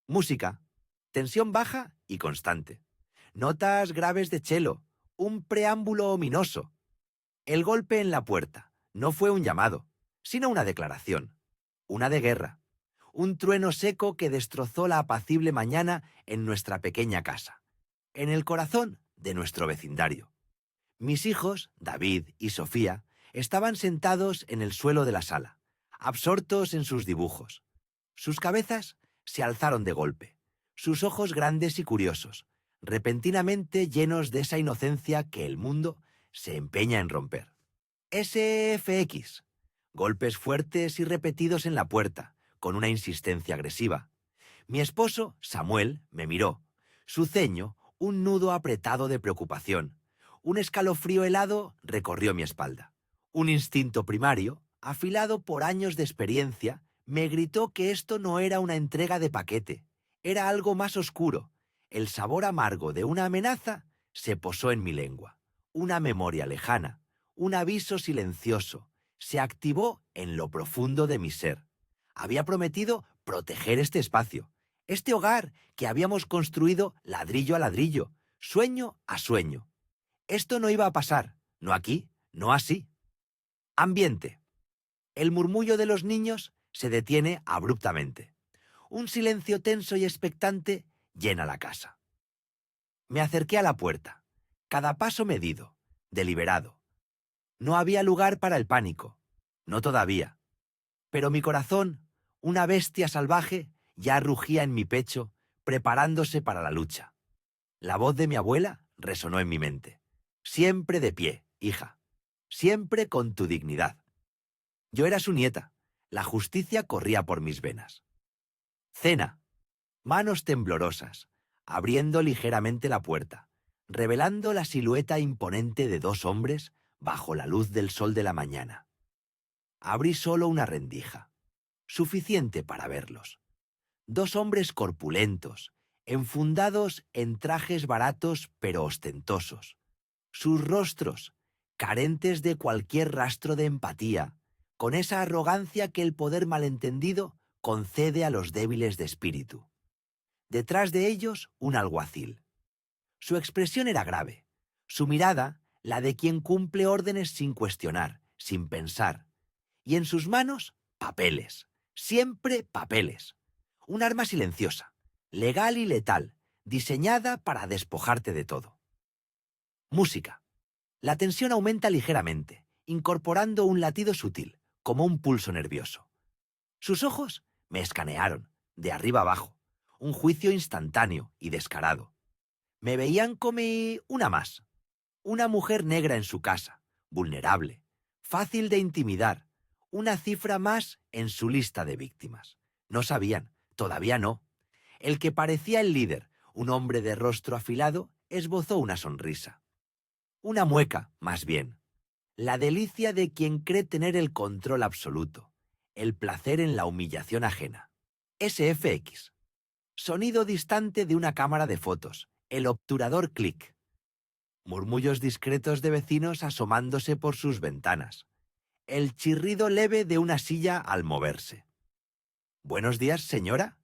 Música, tensión baja y constante. Notas graves de cello, un preámbulo ominoso. El golpe en la puerta no fue un llamado, sino una declaración, una de guerra, un trueno seco que destrozó la apacible mañana en nuestra pequeña casa, en el corazón de nuestro vecindario. Mis hijos, David y Sofía, estaban sentados en el suelo de la sala, absortos en sus dibujos. Sus cabezas se alzaron de golpe, sus ojos grandes y curiosos, repentinamente llenos de esa inocencia que el mundo se empeña en romper. SFX. Golpes fuertes y repetidos en la puerta, con una insistencia agresiva. Mi esposo, Samuel, me miró. Su ceño, un nudo apretado de preocupación. Un escalofrío helado recorrió mi espalda. Un instinto primario, afilado por años de experiencia, me gritó que esto no era una entrega de paquete, era algo más oscuro. El sabor amargo de una amenaza se posó en mi lengua. Una memoria lejana, un aviso silencioso, se activó en lo profundo de mi ser. Había prometido proteger este espacio, este hogar que habíamos construido ladrillo a ladrillo, sueño a sueño. Esto no iba a pasar, no aquí, no así. Ambiente. El murmullo de los niños se detiene abruptamente. Un silencio tenso y expectante llena la casa. Me acerqué a la puerta, cada paso medido, deliberado. No había lugar para el pánico, no todavía. Pero mi corazón, una bestia salvaje, ya rugía en mi pecho, preparándose para la lucha. La voz de mi abuela resonó en mi mente. Siempre de pie, hija. Siempre con tu dignidad. Yo era su nieta. La justicia corría por mis venas. Cena. Manos temblorosas, abriendo ligeramente la puerta, revelando la silueta imponente de dos hombres bajo la luz del sol de la mañana. Abrí solo una rendija, suficiente para verlos. Dos hombres corpulentos, enfundados en trajes baratos pero ostentosos. Sus rostros, carentes de cualquier rastro de empatía, con esa arrogancia que el poder malentendido concede a los débiles de espíritu. Detrás de ellos, un alguacil. Su expresión era grave, su mirada, la de quien cumple órdenes sin cuestionar, sin pensar. Y en sus manos, papeles, siempre papeles. Un arma silenciosa, legal y letal, diseñada para despojarte de todo. Música. La tensión aumenta ligeramente, incorporando un latido sutil, como un pulso nervioso. Sus ojos me escanearon, de arriba abajo, un juicio instantáneo y descarado. Me veían como una más, una mujer negra en su casa, vulnerable, fácil de intimidar, una cifra más en su lista de víctimas. No sabían, todavía no. El que parecía el líder, un hombre de rostro afilado, esbozó una sonrisa. Una mueca, más bien. La delicia de quien cree tener el control absoluto, el placer en la humillación ajena. SFX. Sonido distante de una cámara de fotos, el obturador clic. Murmullos discretos de vecinos asomándose por sus ventanas. El chirrido leve de una silla al moverse. «Buenos días, señora»,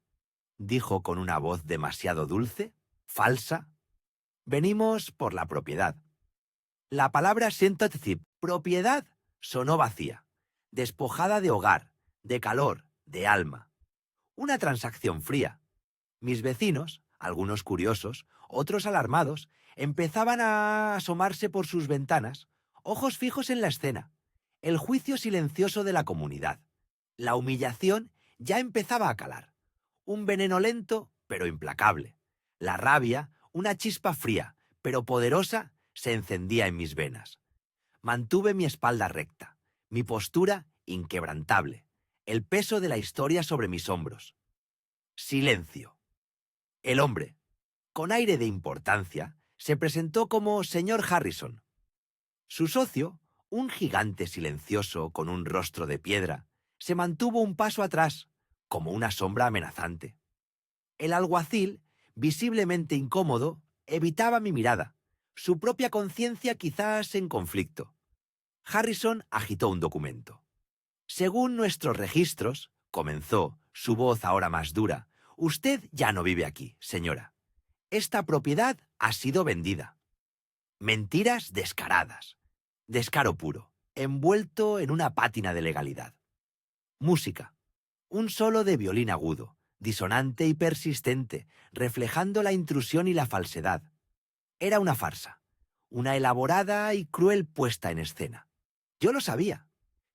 dijo con una voz demasiado dulce, falsa. «Venimos por la propiedad». La palabra Sentotzip, propiedad, sonó vacía, despojada de hogar, de calor, de alma. Una transacción fría. Mis vecinos, algunos curiosos, otros alarmados, empezaban a asomarse por sus ventanas, ojos fijos en la escena. El juicio silencioso de la comunidad. La humillación ya empezaba a calar. Un veneno lento, pero implacable. La rabia, una chispa fría, pero poderosa, se encendía en mis venas. Mantuve mi espalda recta, mi postura inquebrantable, el peso de la historia sobre mis hombros. Silencio. El hombre, con aire de importancia, se presentó como señor Harrison. Su socio, un gigante silencioso con un rostro de piedra, se mantuvo un paso atrás, como una sombra amenazante. El alguacil, visiblemente incómodo, evitaba mi mirada, su propia conciencia quizás en conflicto. Harrison agitó un documento. Según nuestros registros, comenzó, su voz ahora más dura, Usted ya no vive aquí, señora. Esta propiedad ha sido vendida. Mentiras descaradas. Descaro puro, envuelto en una pátina de legalidad. Música. Un solo de violín agudo, disonante y persistente, reflejando la intrusión y la falsedad. Era una farsa, una elaborada y cruel puesta en escena. Yo lo sabía.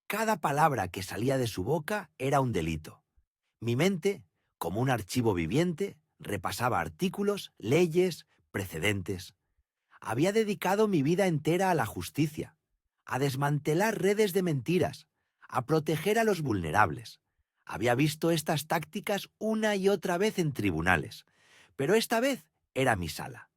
Cada palabra que salía de su boca era un delito. Mi mente, como un archivo viviente, repasaba artículos, leyes, precedentes. Había dedicado mi vida entera a la justicia, a desmantelar redes de mentiras, a proteger a los vulnerables. Había visto estas tácticas una y otra vez en tribunales, pero esta vez era mi sala.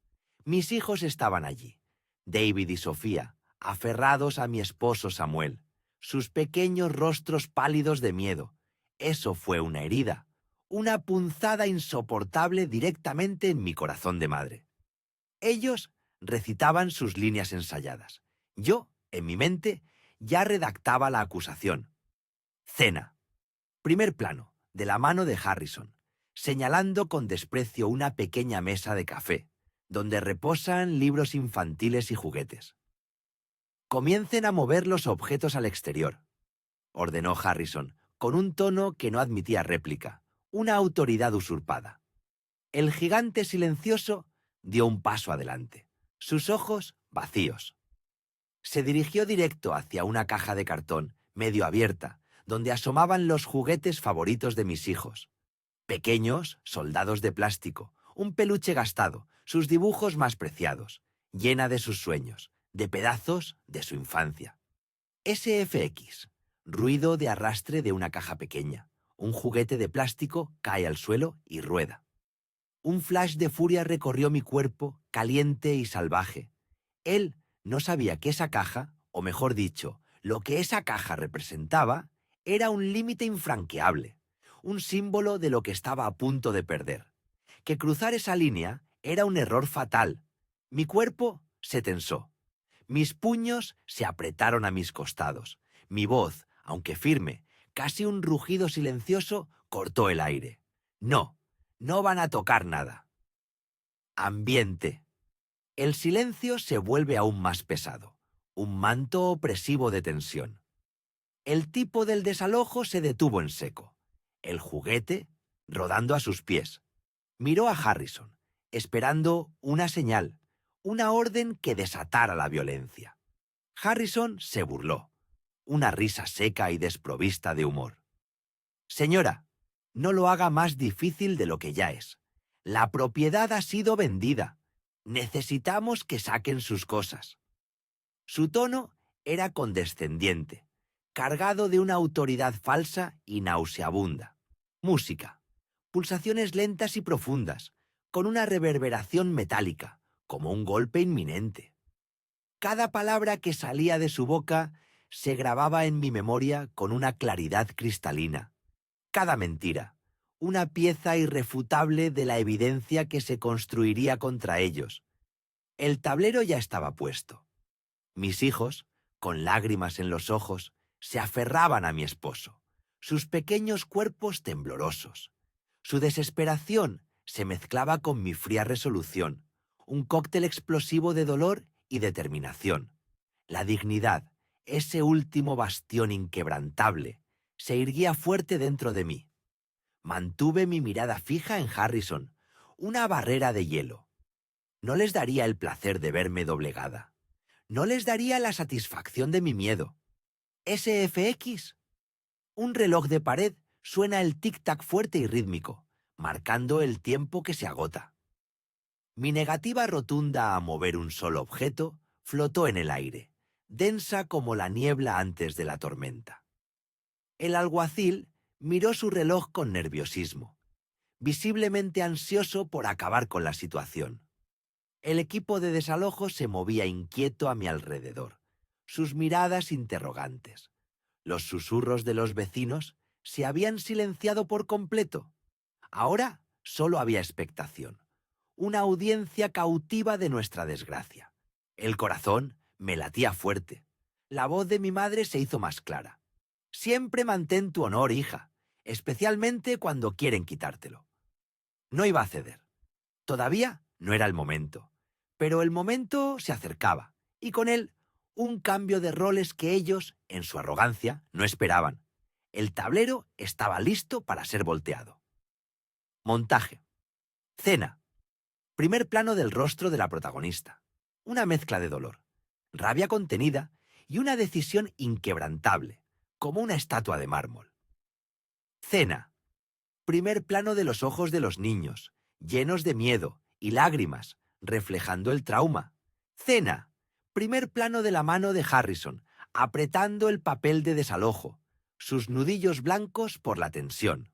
Mis hijos estaban allí, David y Sofía, aferrados a mi esposo Samuel, sus pequeños rostros pálidos de miedo. Eso fue una herida, una punzada insoportable directamente en mi corazón de madre. Ellos recitaban sus líneas ensayadas. Yo, en mi mente, ya redactaba la acusación. Cena. Primer plano, de la mano de Harrison, señalando con desprecio una pequeña mesa de café, donde reposan libros infantiles y juguetes. Comiencen a mover los objetos al exterior, ordenó Harrison, con un tono que no admitía réplica, una autoridad usurpada. El gigante silencioso dio un paso adelante, sus ojos vacíos. Se dirigió directo hacia una caja de cartón, medio abierta, donde asomaban los juguetes favoritos de mis hijos. Pequeños soldados de plástico, un peluche gastado, sus dibujos más preciados, llena de sus sueños, de pedazos de su infancia. SFX, ruido de arrastre de una caja pequeña. Un juguete de plástico cae al suelo y rueda. Un flash de furia recorrió mi cuerpo, caliente y salvaje. Él no sabía que esa caja, o mejor dicho, lo que esa caja representaba, era un límite infranqueable, un símbolo de lo que estaba a punto de perder. Que cruzar esa línea era un error fatal. Mi cuerpo se tensó. Mis puños se apretaron a mis costados. Mi voz, aunque firme, casi un rugido silencioso, cortó el aire. No, no van a tocar nada. Ambiente. El silencio se vuelve aún más pesado, un manto opresivo de tensión. El tipo del desalojo se detuvo en seco. El juguete, rodando a sus pies. Miró a Harrison, esperando una señal, una orden que desatara la violencia. Harrison se burló, una risa seca y desprovista de humor. Señora, no lo haga más difícil de lo que ya es. La propiedad ha sido vendida. Necesitamos que saquen sus cosas. Su tono era condescendiente, cargado de una autoridad falsa y nauseabunda. Música. Pulsaciones lentas y profundas, con una reverberación metálica, como un golpe inminente. Cada palabra que salía de su boca se grababa en mi memoria con una claridad cristalina. Cada mentira, una pieza irrefutable de la evidencia que se construiría contra ellos. El tablero ya estaba puesto. Mis hijos, con lágrimas en los ojos, se aferraban a mi esposo, sus pequeños cuerpos temblorosos. Su desesperación se mezclaba con mi fría resolución, un cóctel explosivo de dolor y determinación. La dignidad, ese último bastión inquebrantable, se irguía fuerte dentro de mí. Mantuve mi mirada fija en Harrison, una barrera de hielo. No les daría el placer de verme doblegada. No les daría la satisfacción de mi miedo. SFX. Un reloj de pared suena el tic-tac fuerte y rítmico, marcando el tiempo que se agota. Mi negativa rotunda a mover un solo objeto flotó en el aire, densa como la niebla antes de la tormenta. El alguacil miró su reloj con nerviosismo, visiblemente ansioso por acabar con la situación. El equipo de desalojo se movía inquieto a mi alrededor, sus miradas interrogantes. Los susurros de los vecinos se habían silenciado por completo. Ahora solo había expectación, una audiencia cautiva de nuestra desgracia. El corazón me latía fuerte. La voz de mi madre se hizo más clara. Siempre mantén tu honor, hija, especialmente cuando quieren quitártelo. No iba a ceder. Todavía no era el momento. Pero el momento se acercaba, y con él un cambio de roles que ellos, en su arrogancia, no esperaban. El tablero estaba listo para ser volteado. Montaje. Cena. Primer plano del rostro de la protagonista. Una mezcla de dolor, rabia contenida y una decisión inquebrantable, como una estatua de mármol. Cena. Primer plano de los ojos de los niños, llenos de miedo y lágrimas, reflejando el trauma. Cena. Primer plano de la mano de Harrison, apretando el papel de desalojo, sus nudillos blancos por la tensión.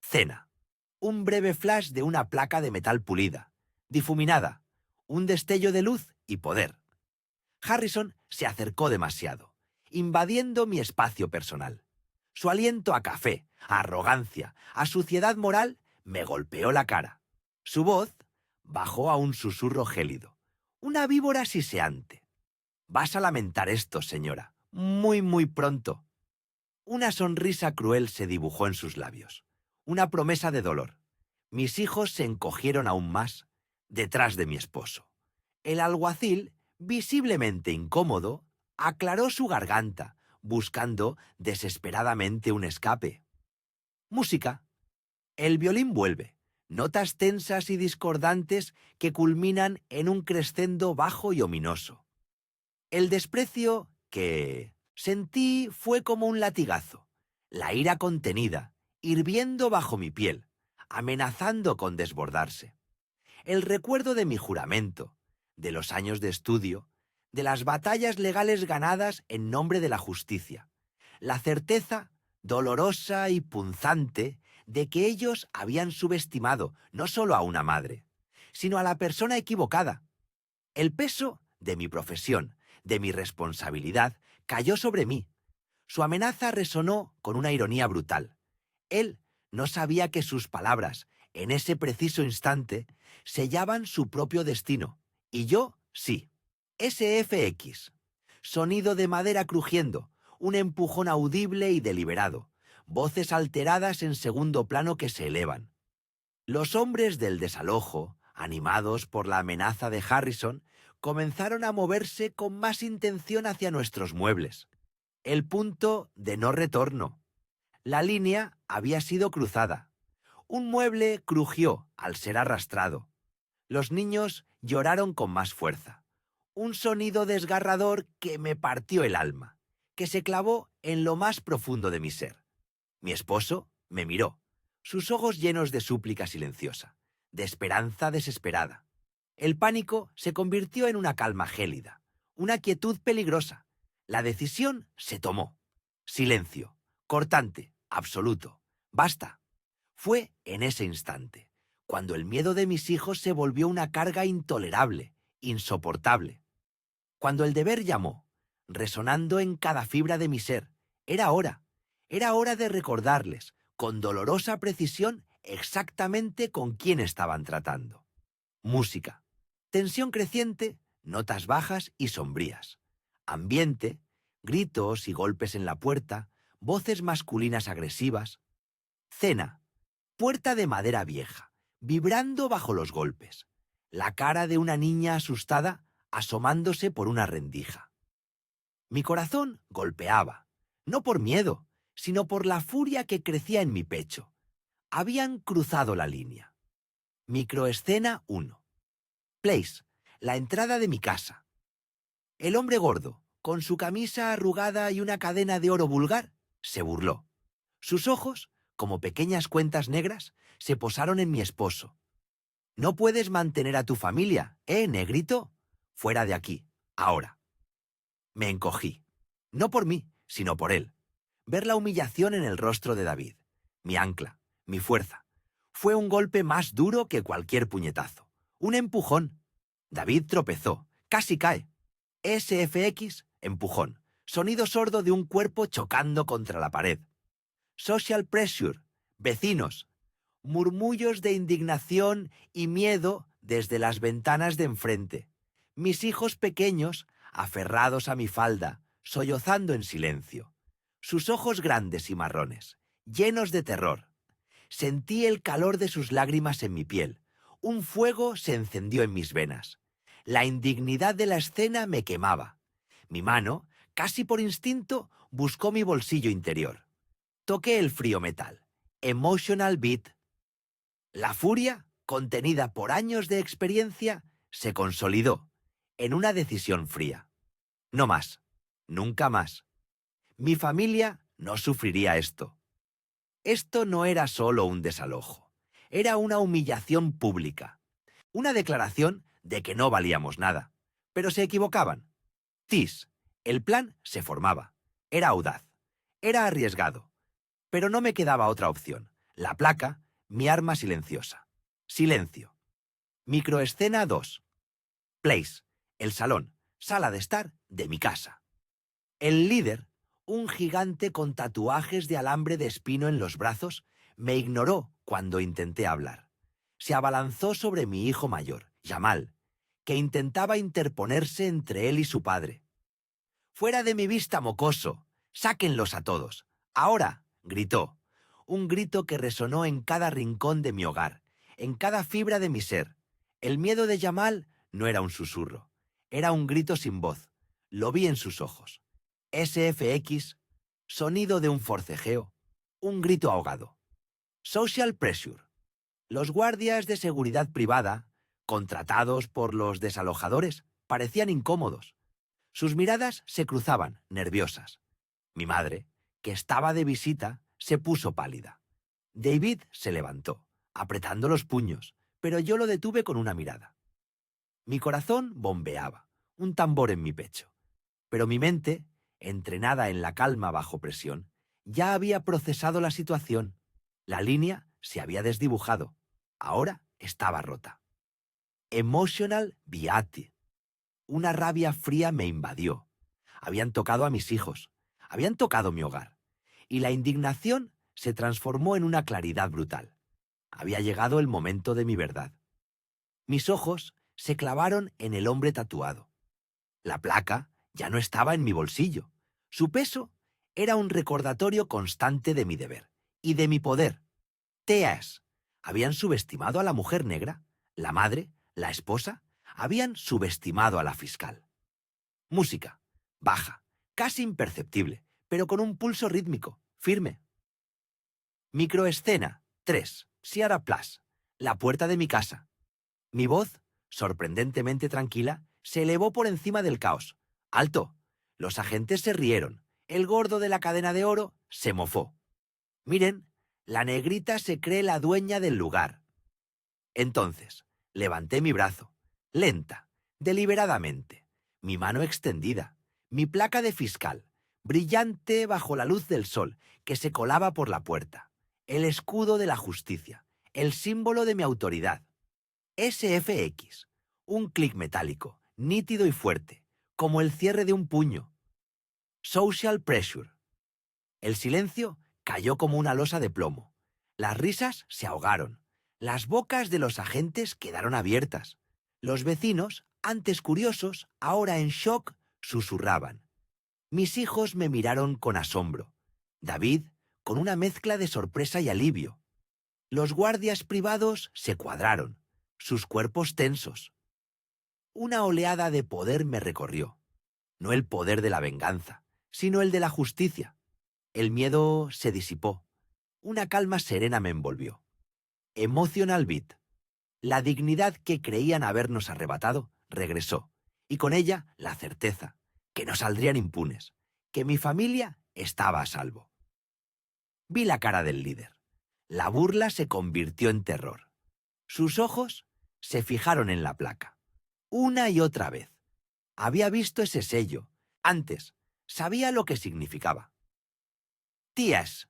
Cena. Un breve flash de una placa de metal pulida, difuminada, un destello de luz y poder. Harrison se acercó demasiado, invadiendo mi espacio personal. Su aliento a café, a arrogancia, a suciedad moral me golpeó la cara. Su voz bajó a un susurro gélido, una víbora siseante. Vas a lamentar esto, señora, muy, muy pronto. Una sonrisa cruel se dibujó en sus labios, una promesa de dolor. Mis hijos se encogieron aún más detrás de mi esposo. El alguacil, visiblemente incómodo, aclaró su garganta, buscando desesperadamente un escape. Música. El violín vuelve, notas tensas y discordantes que culminan en un crescendo bajo y ominoso. El desprecio que sentí fue como un latigazo, la ira contenida, hirviendo bajo mi piel, amenazando con desbordarse. El recuerdo de mi juramento, de los años de estudio, de las batallas legales ganadas en nombre de la justicia, la certeza, dolorosa y punzante, de que ellos habían subestimado no solo a una madre, sino a la persona equivocada. El peso de mi profesión, de mi responsabilidad, cayó sobre mí. Su amenaza resonó con una ironía brutal. Él no sabía que sus palabras, en ese preciso instante, sellaban su propio destino. Y yo, sí. SFX. Sonido de madera crujiendo, un empujón audible y deliberado, voces alteradas en segundo plano que se elevan. Los hombres del desalojo, animados por la amenaza de Harrison, comenzaron a moverse con más intención hacia nuestros muebles. El punto de no retorno. La línea había sido cruzada. Un mueble crujió al ser arrastrado. Los niños lloraron con más fuerza. Un sonido desgarrador que me partió el alma, que se clavó en lo más profundo de mi ser. Mi esposo me miró, sus ojos llenos de súplica silenciosa, de esperanza desesperada. El pánico se convirtió en una calma gélida, una quietud peligrosa. La decisión se tomó. Silencio, cortante, absoluto. Basta. Fue en ese instante, cuando el miedo de mis hijos se volvió una carga intolerable, insoportable. Cuando el deber llamó, resonando en cada fibra de mi ser, era hora de recordarles, con dolorosa precisión, exactamente con quién estaban tratando. Música. Tensión creciente, notas bajas y sombrías. Ambiente, gritos y golpes en la puerta, voces masculinas agresivas. Cena. Puerta de madera vieja, vibrando bajo los golpes. La cara de una niña asustada asomándose por una rendija. Mi corazón golpeaba, no por miedo, sino por la furia que crecía en mi pecho. Habían cruzado la línea. Microescena 1. Place, la entrada de mi casa. El hombre gordo, con su camisa arrugada y una cadena de oro vulgar, se burló. Sus ojos, como pequeñas cuentas negras, se posaron en mi esposo. No puedes mantener a tu familia, negrito? Fuera de aquí, ahora. Me encogí. No por mí, sino por él. Ver la humillación en el rostro de David. Mi ancla, mi fuerza. Fue un golpe más duro que cualquier puñetazo. Un empujón. David tropezó, casi cae. SFX, empujón. Sonido sordo de un cuerpo chocando contra la pared. Social pressure, vecinos. Murmullos de indignación y miedo desde las ventanas de enfrente. Mis hijos pequeños, aferrados a mi falda, sollozando en silencio. Sus ojos grandes y marrones, llenos de terror. Sentí el calor de sus lágrimas en mi piel. Un fuego se encendió en mis venas. La indignidad de la escena me quemaba. Mi mano, casi por instinto, buscó mi bolsillo interior. Toqué el frío metal. Emotional Beat. La furia, contenida por años de experiencia, se consolidó en una decisión fría. No más. Nunca más. Mi familia no sufriría esto. Esto no era solo un desalojo. Era una humillación pública. Una declaración de que no valíamos nada. Pero se equivocaban. Tis, el plan se formaba. Era audaz. Era arriesgado. Pero no me quedaba otra opción. La placa, mi arma silenciosa. Silencio. Microescena 2. Place, el salón, sala de estar de mi casa. El líder, un gigante con tatuajes de alambre de espino en los brazos, me ignoró cuando intenté hablar. Se abalanzó sobre mi hijo mayor, Yamal, que intentaba interponerse entre él y su padre. «¡Fuera de mi vista, mocoso! ¡Sáquenlos a todos! ¡Ahora!», gritó. Un grito que resonó en cada rincón de mi hogar, en cada fibra de mi ser. El miedo de Yamal no era un susurro, era un grito sin voz. Lo vi en sus ojos. SFX, sonido de un forcejeo, un grito ahogado. Social pressure. Los guardias de seguridad privada, contratados por los desalojadores, parecían incómodos. Sus miradas se cruzaban, nerviosas. Mi madre, que estaba de visita, se puso pálida. David se levantó, apretando los puños, pero yo lo detuve con una mirada. Mi corazón bombeaba, un tambor en mi pecho. Pero mi mente, entrenada en la calma bajo presión, ya había procesado la situación. La línea se había desdibujado. Ahora estaba rota. Emotional Beat. Una rabia fría me invadió. Habían tocado a mis hijos. Habían tocado mi hogar. Y la indignación se transformó en una claridad brutal. Había llegado el momento de mi verdad. Mis ojos se clavaron en el hombre tatuado. La placa ya no estaba en mi bolsillo. Su peso era un recordatorio constante de mi deber y de mi poder. Teas. ¿Habían subestimado a la mujer negra? ¿La madre? ¿La esposa? Habían subestimado a la fiscal. Música. Baja. Casi imperceptible, pero con un pulso rítmico, firme. Microescena 3. Sierra Plus. La puerta de mi casa. Mi voz, sorprendentemente tranquila, se elevó por encima del caos. ¡Alto! Los agentes se rieron. El gordo de la cadena de oro se mofó. Miren, la negrita se cree la dueña del lugar. Entonces, levanté mi brazo, lenta, deliberadamente, mi mano extendida, mi placa de fiscal, brillante bajo la luz del sol que se colaba por la puerta, el escudo de la justicia, el símbolo de mi autoridad. SFX, un clic metálico, nítido y fuerte, como el cierre de un puño. Social pressure. El silencio cayó como una losa de plomo. Las risas se ahogaron. Las bocas de los agentes quedaron abiertas. Los vecinos, antes curiosos, ahora en shock, susurraban. Mis hijos me miraron con asombro. David, con una mezcla de sorpresa y alivio. Los guardias privados se cuadraron, sus cuerpos tensos. Una oleada de poder me recorrió. No el poder de la venganza, sino el de la justicia. El miedo se disipó. Una calma serena me envolvió. Emotional Beat. La dignidad que creían habernos arrebatado regresó, y con ella la certeza, que no saldrían impunes, que mi familia estaba a salvo. Vi la cara del líder. La burla se convirtió en terror. Sus ojos se fijaron en la placa. Una y otra vez. Había visto ese sello. Antes, sabía lo que significaba. Tías,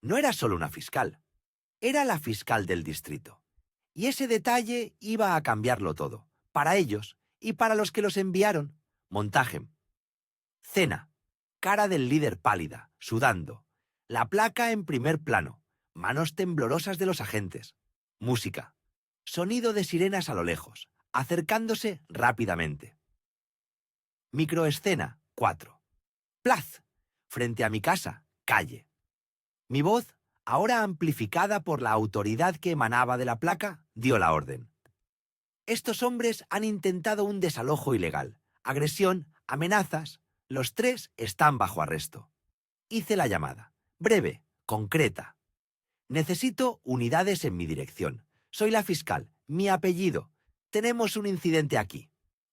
no era solo una fiscal. Era la fiscal del distrito. Y ese detalle iba a cambiarlo todo. Para ellos y para los que los enviaron. Montaje. Cena. Cara del líder pálida, sudando. La placa en primer plano. Manos temblorosas de los agentes. Música. Sonido de sirenas a lo lejos, acercándose rápidamente. Microescena 4. Plaz. Frente a mi casa, calle. Mi voz ahora amplificada por la autoridad que emanaba de la placa, dio la orden. Estos hombres han intentado un desalojo ilegal, agresión, amenazas. Los tres están bajo arresto. Hice la llamada. Breve, concreta. Necesito unidades en mi dirección. Soy la fiscal. Mi apellido. Tenemos un incidente aquí.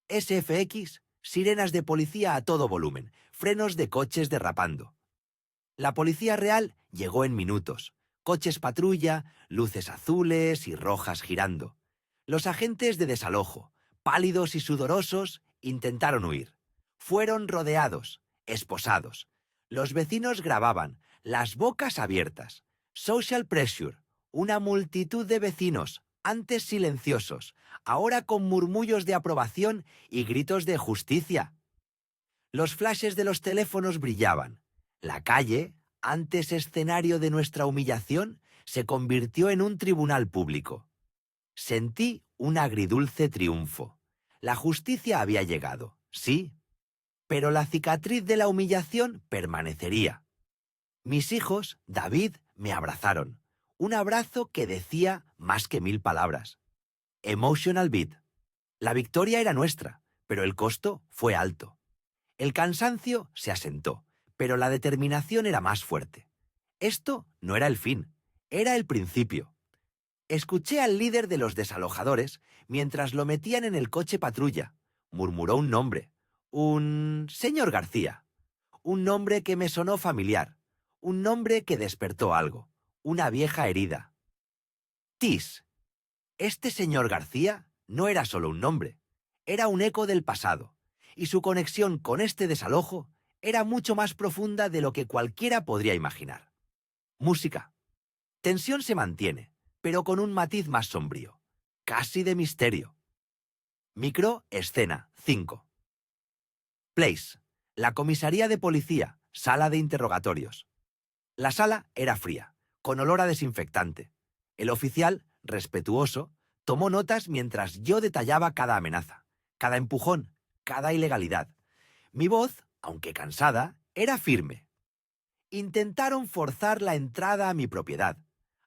SFX, sirenas de policía a todo volumen, frenos de coches derrapando. La policía real llegó en minutos. Coches patrulla, luces azules y rojas girando. Los agentes de desalojo, pálidos y sudorosos, intentaron huir. Fueron rodeados, esposados. Los vecinos grababan, las bocas abiertas. Social pressure, una multitud de vecinos, antes silenciosos, ahora con murmullos de aprobación y gritos de justicia. Los flashes de los teléfonos brillaban. La calle, antes escenario de nuestra humillación, se convirtió en un tribunal público. Sentí un agridulce triunfo. La justicia había llegado, sí, pero la cicatriz de la humillación permanecería. Mis hijos, David, me abrazaron. Un abrazo que decía más que 1000 palabras. Emotional beat. La victoria era nuestra, pero el costo fue alto. El cansancio se asentó, pero la determinación era más fuerte. Esto no era el fin, era el principio. Escuché al líder de los desalojadores mientras lo metían en el coche patrulla. Murmuró un nombre. Un señor García. Un nombre que me sonó familiar. Un nombre que despertó algo. Una vieja herida. Tis. Este señor García no era solo un nombre. Era un eco del pasado. Y su conexión con este desalojo era mucho más profunda de lo que cualquiera podría imaginar. Música. Tensión se mantiene, pero con un matiz más sombrío, casi de misterio. Micro, escena, 5. Place. La comisaría de policía, sala de interrogatorios. La sala era fría, con olor a desinfectante. El oficial, respetuoso, tomó notas mientras yo detallaba cada amenaza, cada empujón, cada ilegalidad. Mi voz, aunque cansada, era firme. Intentaron forzar la entrada a mi propiedad.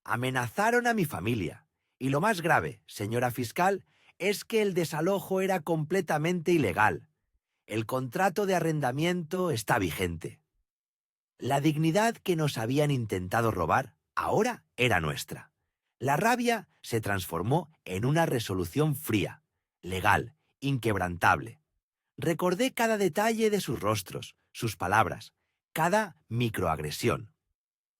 Amenazaron a mi familia. Y lo más grave, señora fiscal, es que el desalojo era completamente ilegal. El contrato de arrendamiento está vigente. La dignidad que nos habían intentado robar ahora era nuestra. La rabia se transformó en una resolución fría, legal, inquebrantable. Recordé cada detalle de sus rostros, sus palabras, cada microagresión.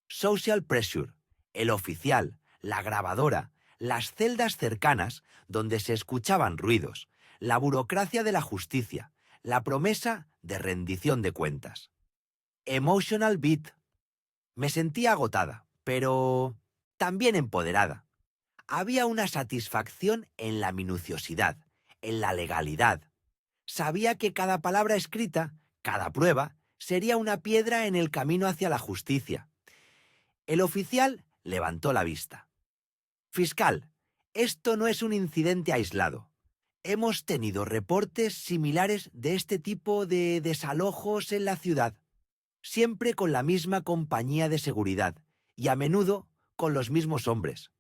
Social pressure, el oficial, la grabadora, las celdas cercanas donde se escuchaban ruidos, la burocracia de la justicia, la promesa de rendición de cuentas. Emotional beat. Me sentía agotada, pero también empoderada. Había una satisfacción en la minuciosidad, en la legalidad. Sabía que cada palabra escrita, cada prueba, sería una piedra en el camino hacia la justicia. El oficial levantó la vista. Fiscal, esto no es un incidente aislado. Hemos tenido reportes similares de este tipo de desalojos en la ciudad, siempre con la misma compañía de seguridad y a menudo con los mismos hombres.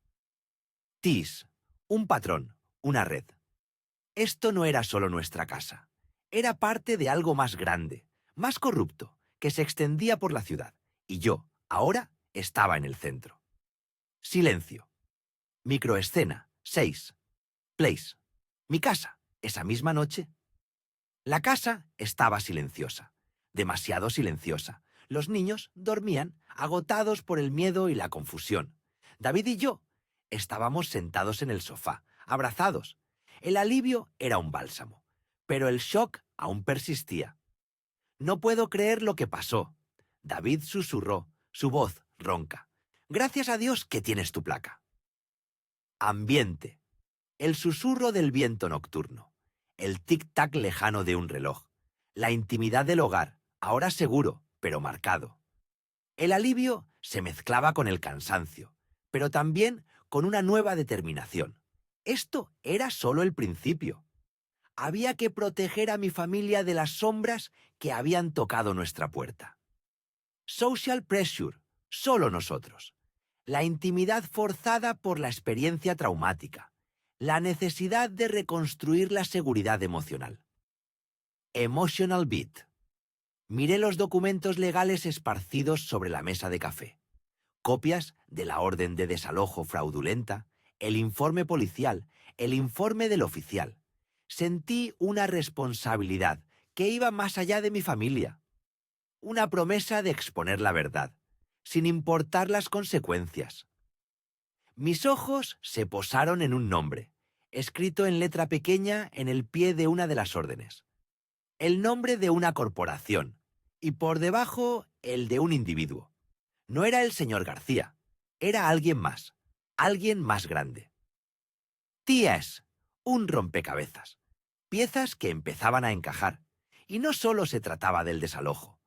TIS, un patrón, una red. Esto no era solo nuestra casa. Era parte de algo más grande, más corrupto, que se extendía por la ciudad. Y yo, ahora, estaba en el centro. Silencio. Microescena, 6. Place. Mi casa, esa misma noche. La casa estaba silenciosa, demasiado silenciosa. Los niños dormían, agotados por el miedo y la confusión. David y yo estábamos sentados en el sofá, abrazados. El alivio era un bálsamo, pero el shock aún persistía. No puedo creer lo que pasó. David susurró, su voz ronca. Gracias a Dios que tienes tu placa. Ambiente. El susurro del viento nocturno. El tic-tac lejano de un reloj. La intimidad del hogar, ahora seguro, pero marcado. El alivio se mezclaba con el cansancio, pero también con una nueva determinación. Esto era solo el principio. Había que proteger a mi familia de las sombras que habían tocado nuestra puerta. Social pressure, solo nosotros. La intimidad forzada por la experiencia traumática. La necesidad de reconstruir la seguridad emocional. Emotional Beat. Miré los documentos legales esparcidos sobre la mesa de café. Copias de la orden de desalojo fraudulenta, el informe policial, el informe del oficial. Sentí una responsabilidad que iba más allá de mi familia. Una promesa de exponer la verdad, sin importar las consecuencias. Mis ojos se posaron en un nombre, escrito en letra pequeña en el pie de una de las órdenes. El nombre de una corporación, y por debajo el de un individuo. No era el señor García, era alguien más grande. T.S., un rompecabezas, piezas que empezaban a encajar, y no solo se trataba del desalojo.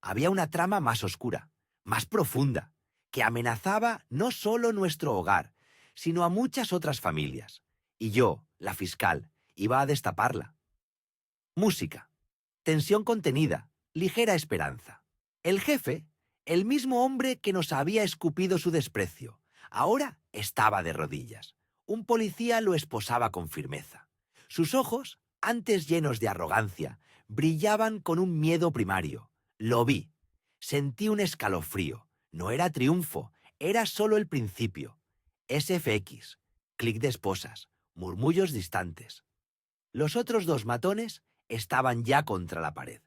Había una trama más oscura, más profunda, que amenazaba no solo nuestro hogar, sino a muchas otras familias, y yo, la fiscal, iba a destaparla. Música, tensión contenida, ligera esperanza. El jefe, el mismo hombre que nos había escupido su desprecio, ahora estaba de rodillas. Un policía lo esposaba con firmeza. Sus ojos, antes llenos de arrogancia, brillaban con un miedo primario. Lo vi. Sentí un escalofrío. No era triunfo, era solo el principio. SFX, clic de esposas, murmullos distantes. Los otros dos matones estaban ya contra la pared,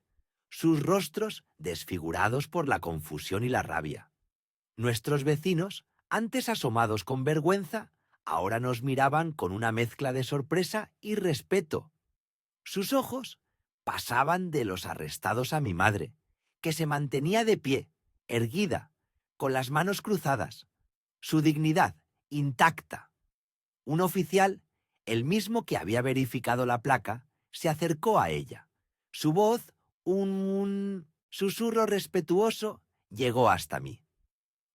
sus rostros desfigurados por la confusión y la rabia. Nuestros vecinos, antes asomados con vergüenza, ahora nos miraban con una mezcla de sorpresa y respeto. Sus ojos pasaban de los arrestados a mi madre, que se mantenía de pie, erguida, con las manos cruzadas, su dignidad intacta. Un oficial, el mismo que había verificado la placa, se acercó a ella. Su voz, un susurro respetuoso, llegó hasta mí.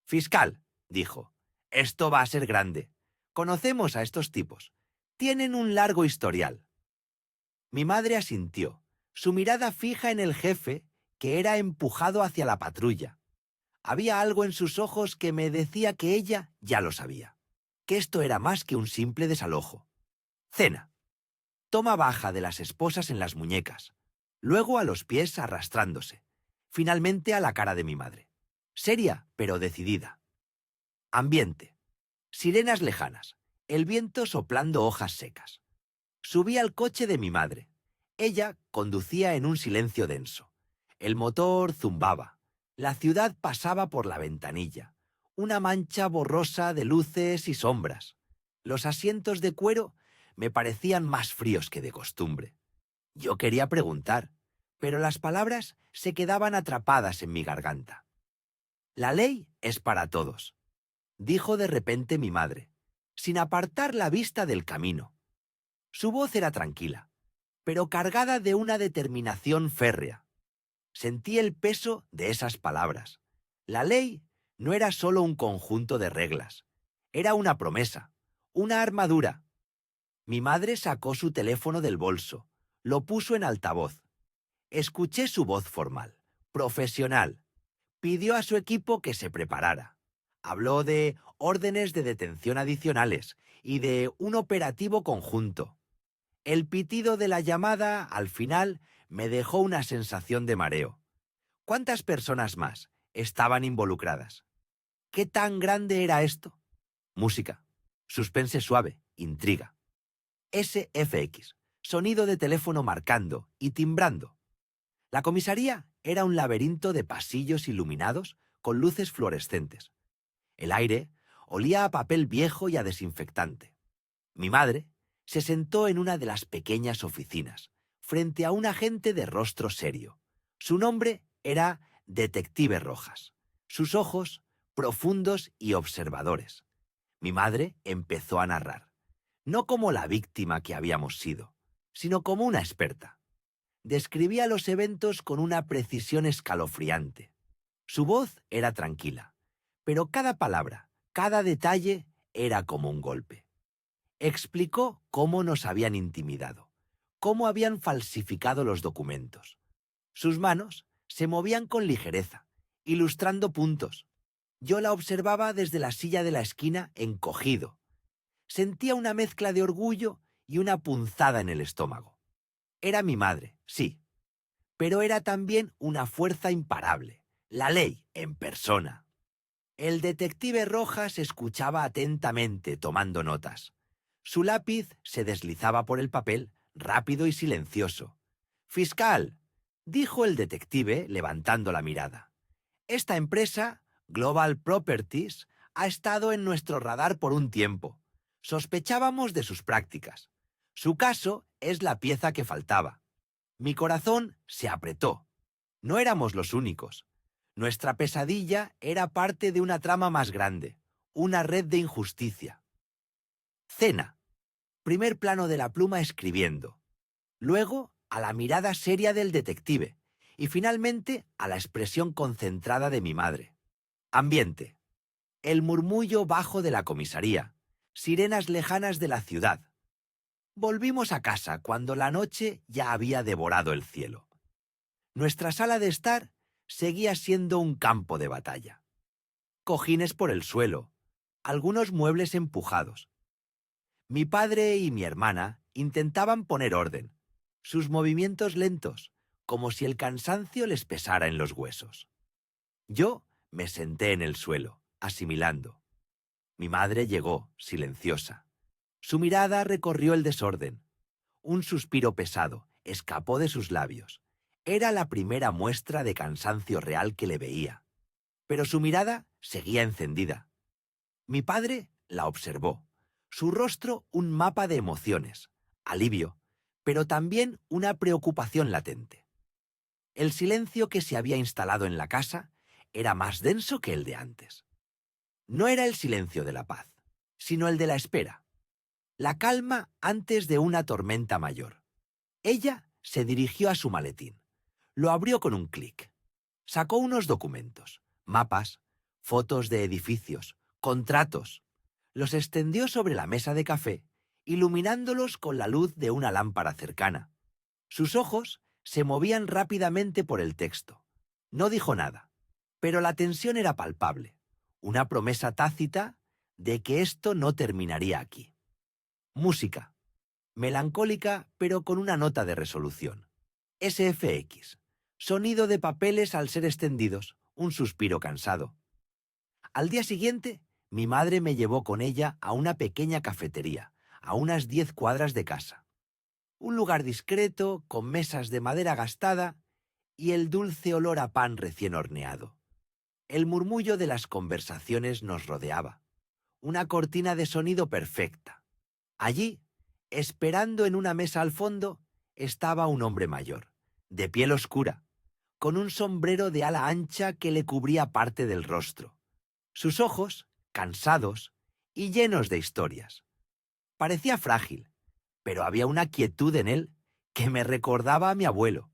«Fiscal», dijo, «esto va a ser grande. Conocemos a estos tipos. Tienen un largo historial». Mi madre asintió, su mirada fija en el jefe, que era empujado hacia la patrulla. Había algo en sus ojos que me decía que ella ya lo sabía, que esto era más que un simple desalojo. Cena. Toma baja de las esposas en las muñecas, luego a los pies arrastrándose, finalmente a la cara de mi madre. Seria, pero decidida. Ambiente. Sirenas lejanas, el viento soplando hojas secas. Subí al coche de mi madre. Ella conducía en un silencio denso. El motor zumbaba. La ciudad pasaba por la ventanilla, una mancha borrosa de luces y sombras. Los asientos de cuero me parecían más fríos que de costumbre. Yo quería preguntar, pero las palabras se quedaban atrapadas en mi garganta. «La ley es para todos», dijo de repente mi madre, sin apartar la vista del camino. Su voz era tranquila, pero cargada de una determinación férrea. Sentí el peso de esas palabras. La ley no era solo un conjunto de reglas, era una promesa, una armadura. Mi madre sacó su teléfono del bolso, lo puso en altavoz. Escuché su voz formal, profesional. Pidió a su equipo que se preparara. Habló de órdenes de detención adicionales y de un operativo conjunto. El pitido de la llamada, al final, me dejó una sensación de mareo. ¿Cuántas personas más estaban involucradas? ¿Qué tan grande era esto? Música, suspense suave, intriga. SFX, sonido de teléfono marcando y timbrando. La comisaría era un laberinto de pasillos iluminados con luces fluorescentes. El aire olía a papel viejo y a desinfectante. Mi madre se sentó en una de las pequeñas oficinas, frente a un agente de rostro serio. Su nombre era Detective Rojas. Sus ojos, profundos y observadores. Mi madre empezó a narrar, no como la víctima que habíamos sido, sino como una experta. Describía los eventos con una precisión escalofriante. Su voz era tranquila, pero cada palabra, cada detalle era como un golpe. Explicó cómo nos habían intimidado, cómo habían falsificado los documentos. Sus manos se movían con ligereza, ilustrando puntos. Yo la observaba desde la silla de la esquina encogido. Sentía una mezcla de orgullo y una punzada en el estómago. Era mi madre, sí, pero era también una fuerza imparable, la ley en persona. El detective Rojas escuchaba atentamente, tomando notas. Su lápiz se deslizaba por el papel, rápido y silencioso. «Fiscal», dijo el detective, levantando la mirada. «Esta empresa, Global Properties, ha estado en nuestro radar por un tiempo. Sospechábamos de sus prácticas. Su caso es la pieza que faltaba». Mi corazón se apretó. No éramos los únicos. Nuestra pesadilla era parte de una trama más grande, una red de injusticia. Cena. Primer plano de la pluma escribiendo. Luego, a la mirada seria del detective. Y finalmente, a la expresión concentrada de mi madre. Ambiente. El murmullo bajo de la comisaría. Sirenas lejanas de la ciudad. Volvimos a casa cuando la noche ya había devorado el cielo. Nuestra sala de estar seguía siendo un campo de batalla. Cojines por el suelo, algunos muebles empujados. Mi padre y mi hermana intentaban poner orden, sus movimientos lentos, como si el cansancio les pesara en los huesos. Yo me senté en el suelo, asimilando. Mi madre llegó, silenciosa. Su mirada recorrió el desorden. Un suspiro pesado escapó de sus labios. Era la primera muestra de cansancio real que le veía. Pero su mirada seguía encendida. Mi padre la observó. Su rostro un mapa de emociones, alivio, pero también una preocupación latente. El silencio que se había instalado en la casa era más denso que el de antes. No era el silencio de la paz, sino el de la espera. La calma antes de una tormenta mayor. Ella se dirigió a su maletín. Lo abrió con un clic. Sacó unos documentos, mapas, fotos de edificios, contratos. Los extendió sobre la mesa de café, iluminándolos con la luz de una lámpara cercana. Sus ojos se movían rápidamente por el texto. No dijo nada, pero la tensión era palpable, una promesa tácita de que esto no terminaría aquí. Música. Melancólica, pero con una nota de resolución. SFX. Sonido de papeles al ser extendidos, un suspiro cansado. Al día siguiente, mi madre me llevó con ella a una pequeña cafetería, a unas 10 cuadras de casa. Un lugar discreto, con mesas de madera gastada y el dulce olor a pan recién horneado. El murmullo de las conversaciones nos rodeaba. Una cortina de sonido perfecta. Allí, esperando en una mesa al fondo, estaba un hombre mayor, de piel oscura, con un sombrero de ala ancha que le cubría parte del rostro. Sus ojos, cansados y llenos de historias. Parecía frágil, pero había una quietud en él que me recordaba a mi abuelo.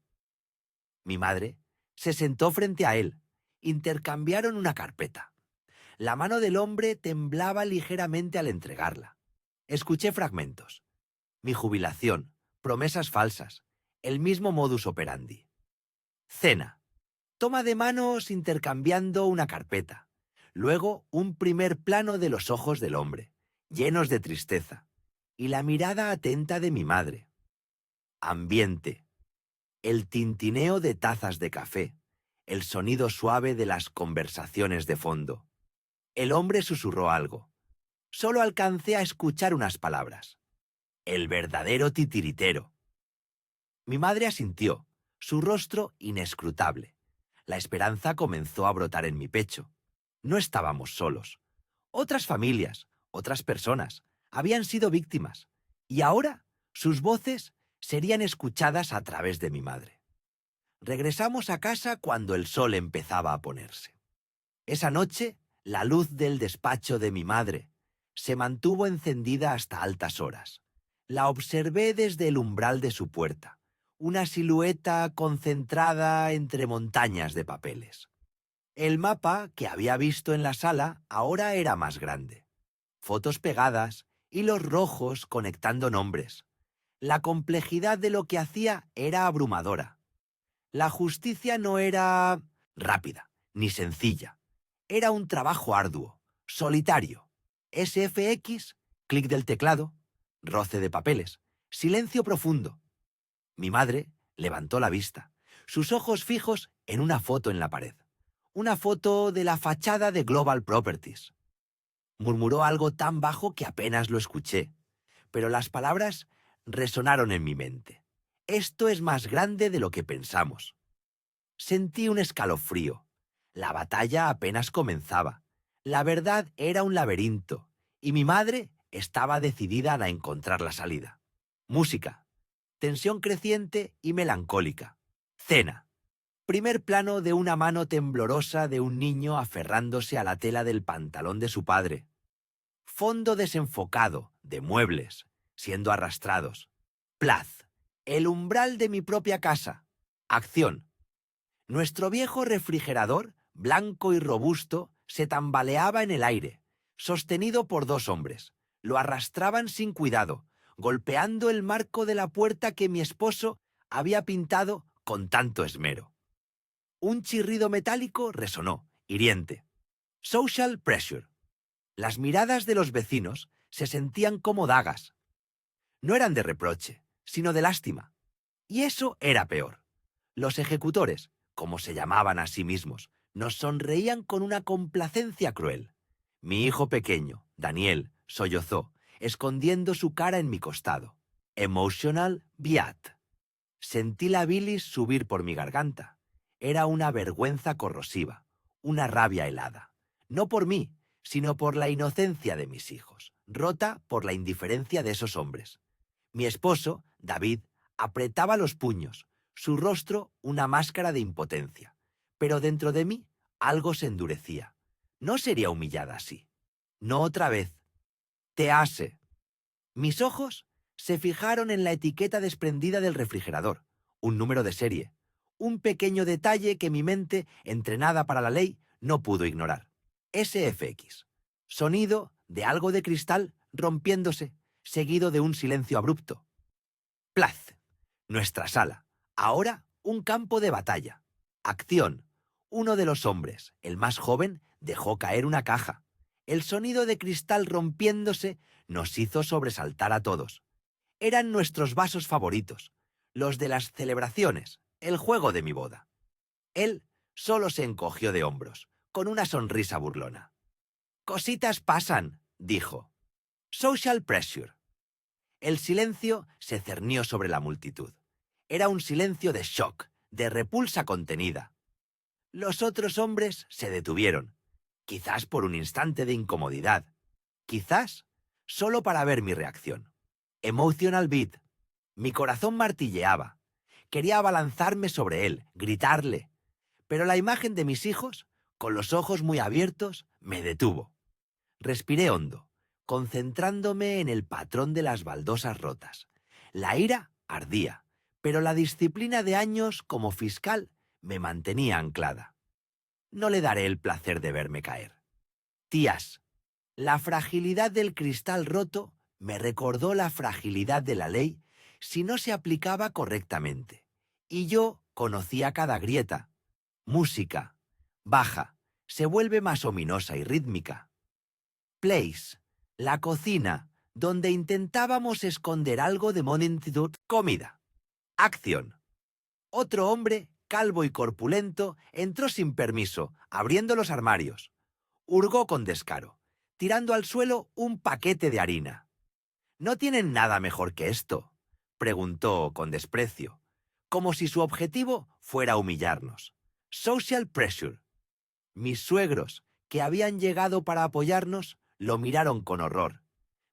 Mi madre se sentó frente a él. Intercambiaron una carpeta. La mano del hombre temblaba ligeramente al entregarla. Escuché fragmentos. Mi jubilación, promesas falsas, el mismo modus operandi. Cena. Toma de manos intercambiando una carpeta. Luego un primer plano de los ojos del hombre, llenos de tristeza, y la mirada atenta de mi madre. Ambiente. El tintineo de tazas de café, el sonido suave de las conversaciones de fondo. El hombre susurró algo. Solo alcancé a escuchar unas palabras. El verdadero titiritero. Mi madre asintió, su rostro inescrutable. La esperanza comenzó a brotar en mi pecho. No estábamos solos. Otras familias, otras personas, habían sido víctimas. Y ahora sus voces serían escuchadas a través de mi madre. Regresamos a casa cuando el sol empezaba a ponerse. Esa noche, la luz del despacho de mi madre se mantuvo encendida hasta altas horas. La observé desde el umbral de su puerta, una silueta concentrada entre montañas de papeles. El mapa que había visto en la sala ahora era más grande. Fotos pegadas, hilos rojos conectando nombres. La complejidad de lo que hacía era abrumadora. La justicia no era rápida ni sencilla. Era un trabajo arduo, solitario. SFX, clic del teclado, roce de papeles, silencio profundo. Mi madre levantó la vista, sus ojos fijos en una foto en la pared. Una foto de la fachada de Global Properties. Murmuró algo tan bajo que apenas lo escuché, pero las palabras resonaron en mi mente. Esto es más grande de lo que pensamos. Sentí un escalofrío. La batalla apenas comenzaba. La verdad era un laberinto, y mi madre estaba decidida a encontrar la salida. Música. Tensión creciente y melancólica. Cena. Primer plano de una mano temblorosa de un niño aferrándose a la tela del pantalón de su padre. Fondo desenfocado de muebles, siendo arrastrados. Plaz. El umbral de mi propia casa. Acción. Nuestro viejo refrigerador, blanco y robusto, se tambaleaba en el aire, sostenido por dos hombres. Lo arrastraban sin cuidado, golpeando el marco de la puerta que mi esposo había pintado con tanto esmero. Un chirrido metálico resonó, hiriente. Social pressure. Las miradas de los vecinos se sentían como dagas. No eran de reproche, sino de lástima. Y eso era peor. Los ejecutores, como se llamaban a sí mismos, nos sonreían con una complacencia cruel. Mi hijo pequeño, Daniel, sollozó, escondiendo su cara en mi costado. Emotional Beat. Sentí la bilis subir por mi garganta. Era una vergüenza corrosiva, una rabia helada. No por mí, sino por la inocencia de mis hijos, rota por la indiferencia de esos hombres. Mi esposo, David, apretaba los puños, su rostro una máscara de impotencia. Pero dentro de mí algo se endurecía. No sería humillada así. No otra vez. Tease. Mis ojos se fijaron en la etiqueta desprendida del refrigerador, un número de serie, un pequeño detalle que mi mente, entrenada para la ley, no pudo ignorar. SFX. Sonido de algo de cristal rompiéndose, seguido de un silencio abrupto. Plaz. Nuestra sala. Ahora un campo de batalla. Acción. Uno de los hombres, el más joven, dejó caer una caja. El sonido de cristal rompiéndose nos hizo sobresaltar a todos. Eran nuestros vasos favoritos, los de las celebraciones, el juego de mi boda. Él solo se encogió de hombros, con una sonrisa burlona. Cositas pasan, dijo. Social pressure. El silencio se cernió sobre la multitud. Era un silencio de shock, de repulsa contenida. Los otros hombres se detuvieron, quizás por un instante de incomodidad, quizás solo para ver mi reacción. Emotional beat. Mi corazón martilleaba. Quería abalanzarme sobre él, gritarle. Pero la imagen de mis hijos, con los ojos muy abiertos, me detuvo. Respiré hondo, concentrándome en el patrón de las baldosas rotas. La ira ardía, pero la disciplina de años como fiscal me mantenía anclada. No le daré el placer de verme caer. Tías, la fragilidad del cristal roto me recordó la fragilidad de la ley si no se aplicaba correctamente. Y yo conocía cada grieta. Música. Baja. Se vuelve más ominosa y rítmica. Place. La cocina, donde intentábamos esconder algo de monentitud. Comida. Acción. Otro hombre, calvo y corpulento, entró sin permiso, abriendo los armarios. Hurgó con descaro, tirando al suelo un paquete de harina. ¿No tienen nada mejor que esto?, preguntó con desprecio, como si su objetivo fuera humillarnos. Social pressure. Mis suegros, que habían llegado para apoyarnos, lo miraron con horror.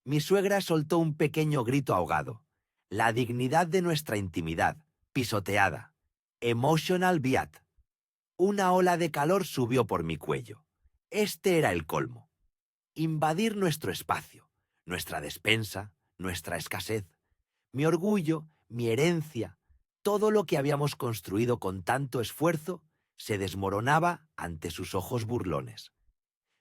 Mi suegra soltó un pequeño grito ahogado. La dignidad de nuestra intimidad, pisoteada. Emotional beat. Una ola de calor subió por mi cuello. Este era el colmo. Invadir nuestro espacio, nuestra despensa, nuestra escasez. Mi orgullo, mi herencia, todo lo que habíamos construido con tanto esfuerzo, se desmoronaba ante sus ojos burlones.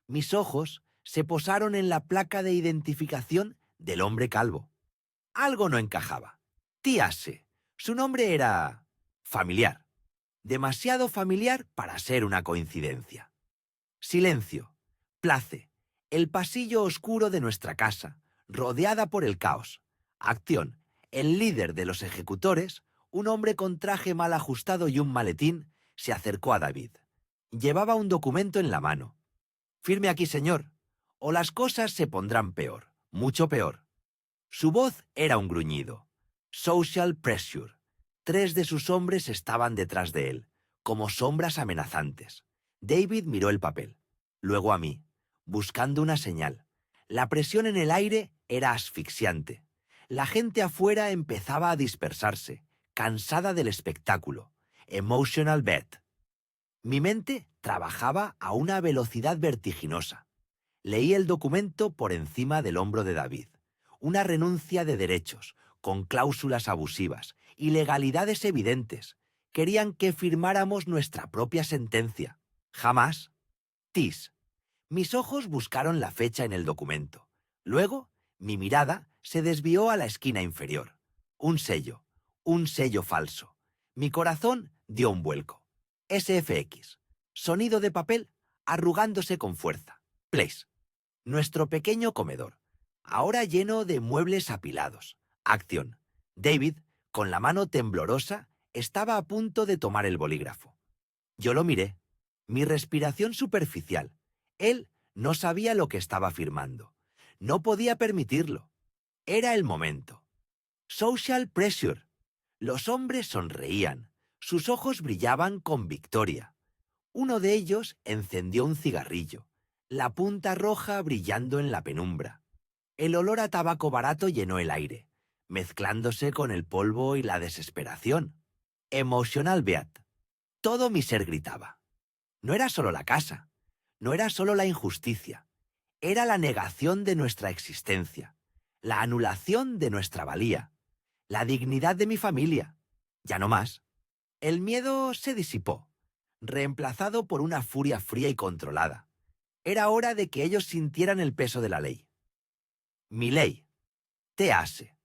Mis ojos se posaron en la placa de identificación del hombre calvo. Algo no encajaba. Tíase. Su nombre era familiar. Demasiado familiar para ser una coincidencia. Silencio. Place. El pasillo oscuro de nuestra casa, rodeada por el caos. Acción. El líder de los ejecutores, un hombre con traje mal ajustado y un maletín, se acercó a David. Llevaba un documento en la mano. «Firme aquí, señor, o las cosas se pondrán peor, mucho peor». Su voz era un gruñido. Social pressure. 3 de sus hombres estaban detrás de él, como sombras amenazantes. David miró el papel, luego a mí, buscando una señal. La presión en el aire era asfixiante. La gente afuera empezaba a dispersarse, cansada del espectáculo. Emotional bet. Mi mente trabajaba a una velocidad vertiginosa. Leí el documento por encima del hombro de David. Una renuncia de derechos, con cláusulas abusivas, ilegalidades evidentes. Querían que firmáramos nuestra propia sentencia. Jamás. Tis. Mis ojos buscaron la fecha en el documento. Luego, mi mirada se desvió a la esquina inferior. Un sello falso. Mi corazón dio un vuelco. SFX. Sonido de papel arrugándose con fuerza. Place. Nuestro pequeño comedor, ahora lleno de muebles apilados. Acción. David, con la mano temblorosa, estaba a punto de tomar el bolígrafo. Yo lo miré. Mi respiración superficial. Él no sabía lo que estaba firmando. No podía permitirlo. Era el momento. Social pressure. Los hombres sonreían. Sus ojos brillaban con victoria. Uno de ellos encendió un cigarrillo, la punta roja brillando en la penumbra. El olor a tabaco barato llenó el aire, mezclándose con el polvo y la desesperación. Emotional beat. Todo mi ser gritaba. No era solo la casa, no era solo la injusticia, era la negación de nuestra existencia, la anulación de nuestra valía, la dignidad de mi familia. Ya no más. El miedo se disipó, reemplazado por una furia fría y controlada. Era hora de que ellos sintieran el peso de la ley. Mi ley. Tease.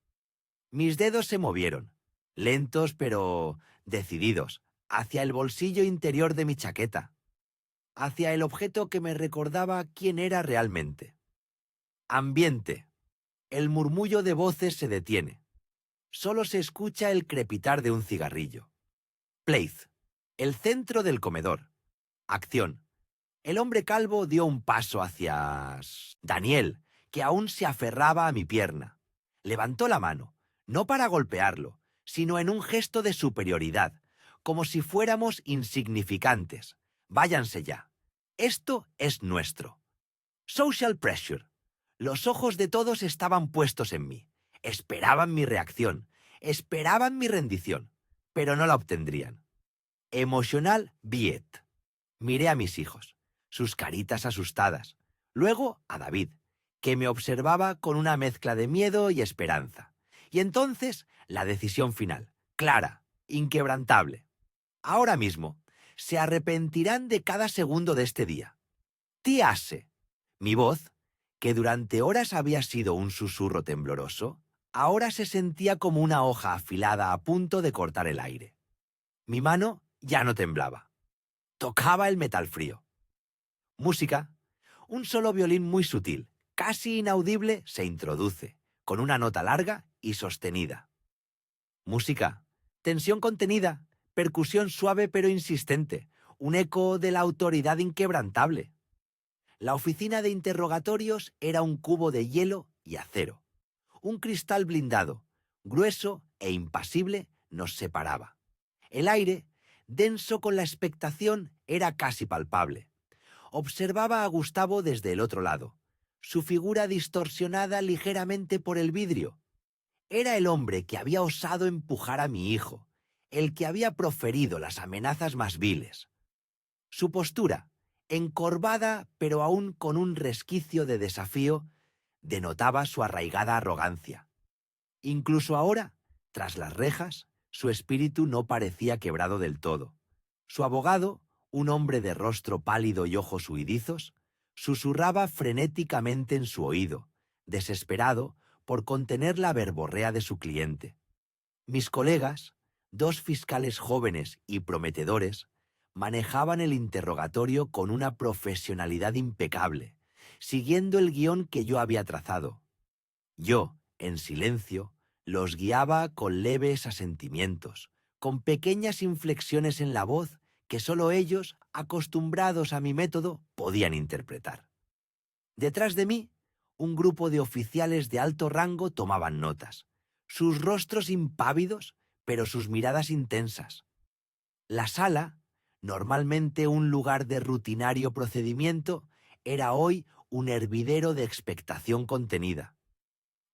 Mis dedos se movieron, lentos pero decididos, hacia el bolsillo interior de mi chaqueta, hacia el objeto que me recordaba quién era realmente. Ambiente. El murmullo de voces se detiene. Solo se escucha el crepitar de un cigarrillo. Place. El centro del comedor. Acción. El hombre calvo dio un paso hacia Daniel, que aún se aferraba a mi pierna. Levantó la mano, no para golpearlo, sino en un gesto de superioridad, como si fuéramos insignificantes. Váyanse ya. Esto es nuestro. Social pressure. Los ojos de todos estaban puestos en mí. Esperaban mi reacción, esperaban mi rendición, pero no la obtendrían. Emotional beat. Miré a mis hijos, sus caritas asustadas. Luego a David, que me observaba con una mezcla de miedo y esperanza. Y entonces la decisión final, clara, inquebrantable. Ahora mismo, se arrepentirán de cada segundo de este día. Tíase. Mi voz, que durante horas había sido un susurro tembloroso, ahora se sentía como una hoja afilada a punto de cortar el aire. Mi mano ya no temblaba. Tocaba el metal frío. Música. Un solo violín muy sutil, casi inaudible, se introduce, con una nota larga y sostenida. Música. Tensión contenida, percusión suave pero insistente, un eco de la autoridad inquebrantable. La oficina de interrogatorios era un cubo de hielo y acero. Un cristal blindado, grueso e impasible, nos separaba. El aire, denso con la expectación, era casi palpable. Observaba a Gustavo desde el otro lado, su figura distorsionada ligeramente por el vidrio. Era el hombre que había osado empujar a mi hijo, el que había proferido las amenazas más viles. Su postura, encorvada pero aún con un resquicio de desafío, denotaba su arraigada arrogancia. Incluso ahora, tras las rejas, su espíritu no parecía quebrado del todo. Su abogado, un hombre de rostro pálido y ojos huidizos, susurraba frenéticamente en su oído, desesperado por contener la verborrea de su cliente. Mis colegas, 2 fiscales jóvenes y prometedores, manejaban el interrogatorio con una profesionalidad impecable, siguiendo el guión que yo había trazado. Yo, en silencio, los guiaba con leves asentimientos, con pequeñas inflexiones en la voz que solo ellos, acostumbrados a mi método, podían interpretar. Detrás de mí, un grupo de oficiales de alto rango tomaban notas, sus rostros impávidos, pero sus miradas intensas. La sala, normalmente un lugar de rutinario procedimiento, era hoy un hervidero de expectación contenida.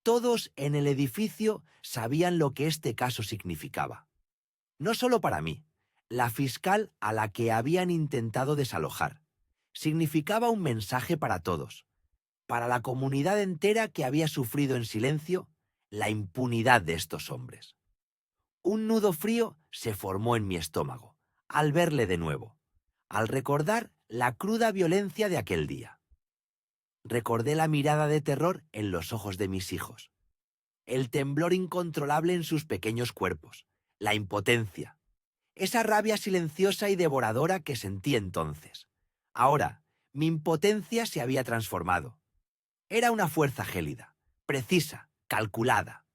Todos en el edificio sabían lo que este caso significaba. No solo para mí, la fiscal a la que habían intentado desalojar. Significaba un mensaje para todos, para la comunidad entera que había sufrido en silencio la impunidad de estos hombres. Un nudo frío se formó en mi estómago, al verle de nuevo, al recordar la cruda violencia de aquel día. Recordé la mirada de terror en los ojos de mis hijos, el temblor incontrolable en sus pequeños cuerpos, la impotencia, esa rabia silenciosa y devoradora que sentí entonces. Ahora, mi impotencia se había transformado. Era una fuerza gélida, precisa, calculada.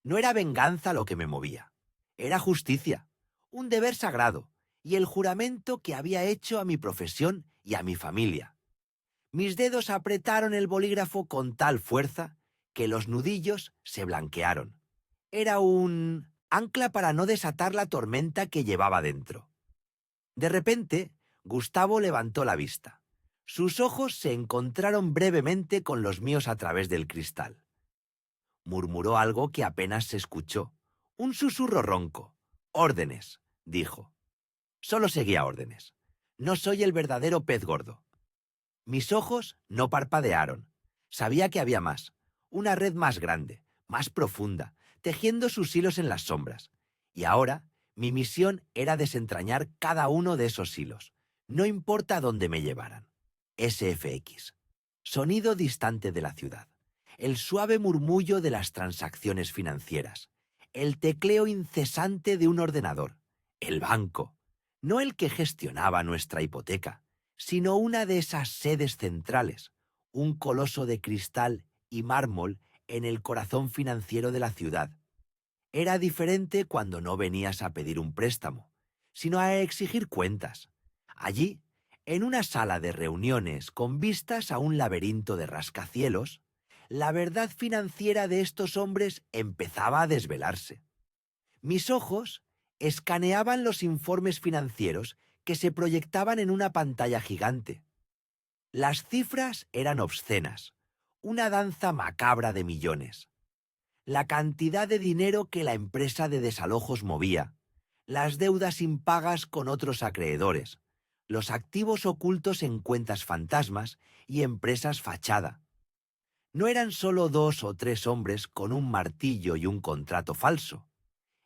No era venganza lo que me movía. Era justicia, un deber sagrado y el juramento que había hecho a mi profesión y a mi familia. Mis dedos apretaron el bolígrafo con tal fuerza que los nudillos se blanquearon. Era un ancla para no desatar la tormenta que llevaba dentro. De repente, Gustavo levantó la vista. Sus ojos se encontraron brevemente con los míos a través del cristal. Murmuró algo que apenas se escuchó. Un susurro ronco. «Órdenes», dijo. Solo seguía órdenes. No soy el verdadero pez gordo. Mis ojos no parpadearon. Sabía que había más. Una red más grande, más profunda, tejiendo sus hilos en las sombras. Y ahora, mi misión era desentrañar cada uno de esos hilos. No importa dónde me llevaran. SFX. Sonido distante de la ciudad. El suave murmullo de las transacciones financieras. El tecleo incesante de un ordenador. El banco. No el que gestionaba nuestra hipoteca, sino una de esas sedes centrales, un coloso de cristal y mármol en el corazón financiero de la ciudad. Era diferente cuando no venías a pedir un préstamo, sino a exigir cuentas. Allí, en una sala de reuniones con vistas a un laberinto de rascacielos, la verdad financiera de estos hombres empezaba a desvelarse. Mis ojos escaneaban los informes financieros que se proyectaban en una pantalla gigante. Las cifras eran obscenas, una danza macabra de millones. La cantidad de dinero que la empresa de desalojos movía, las deudas impagas con otros acreedores, los activos ocultos en cuentas fantasmas y empresas fachada. No eran solo 2 o 3 hombres con un martillo y un contrato falso.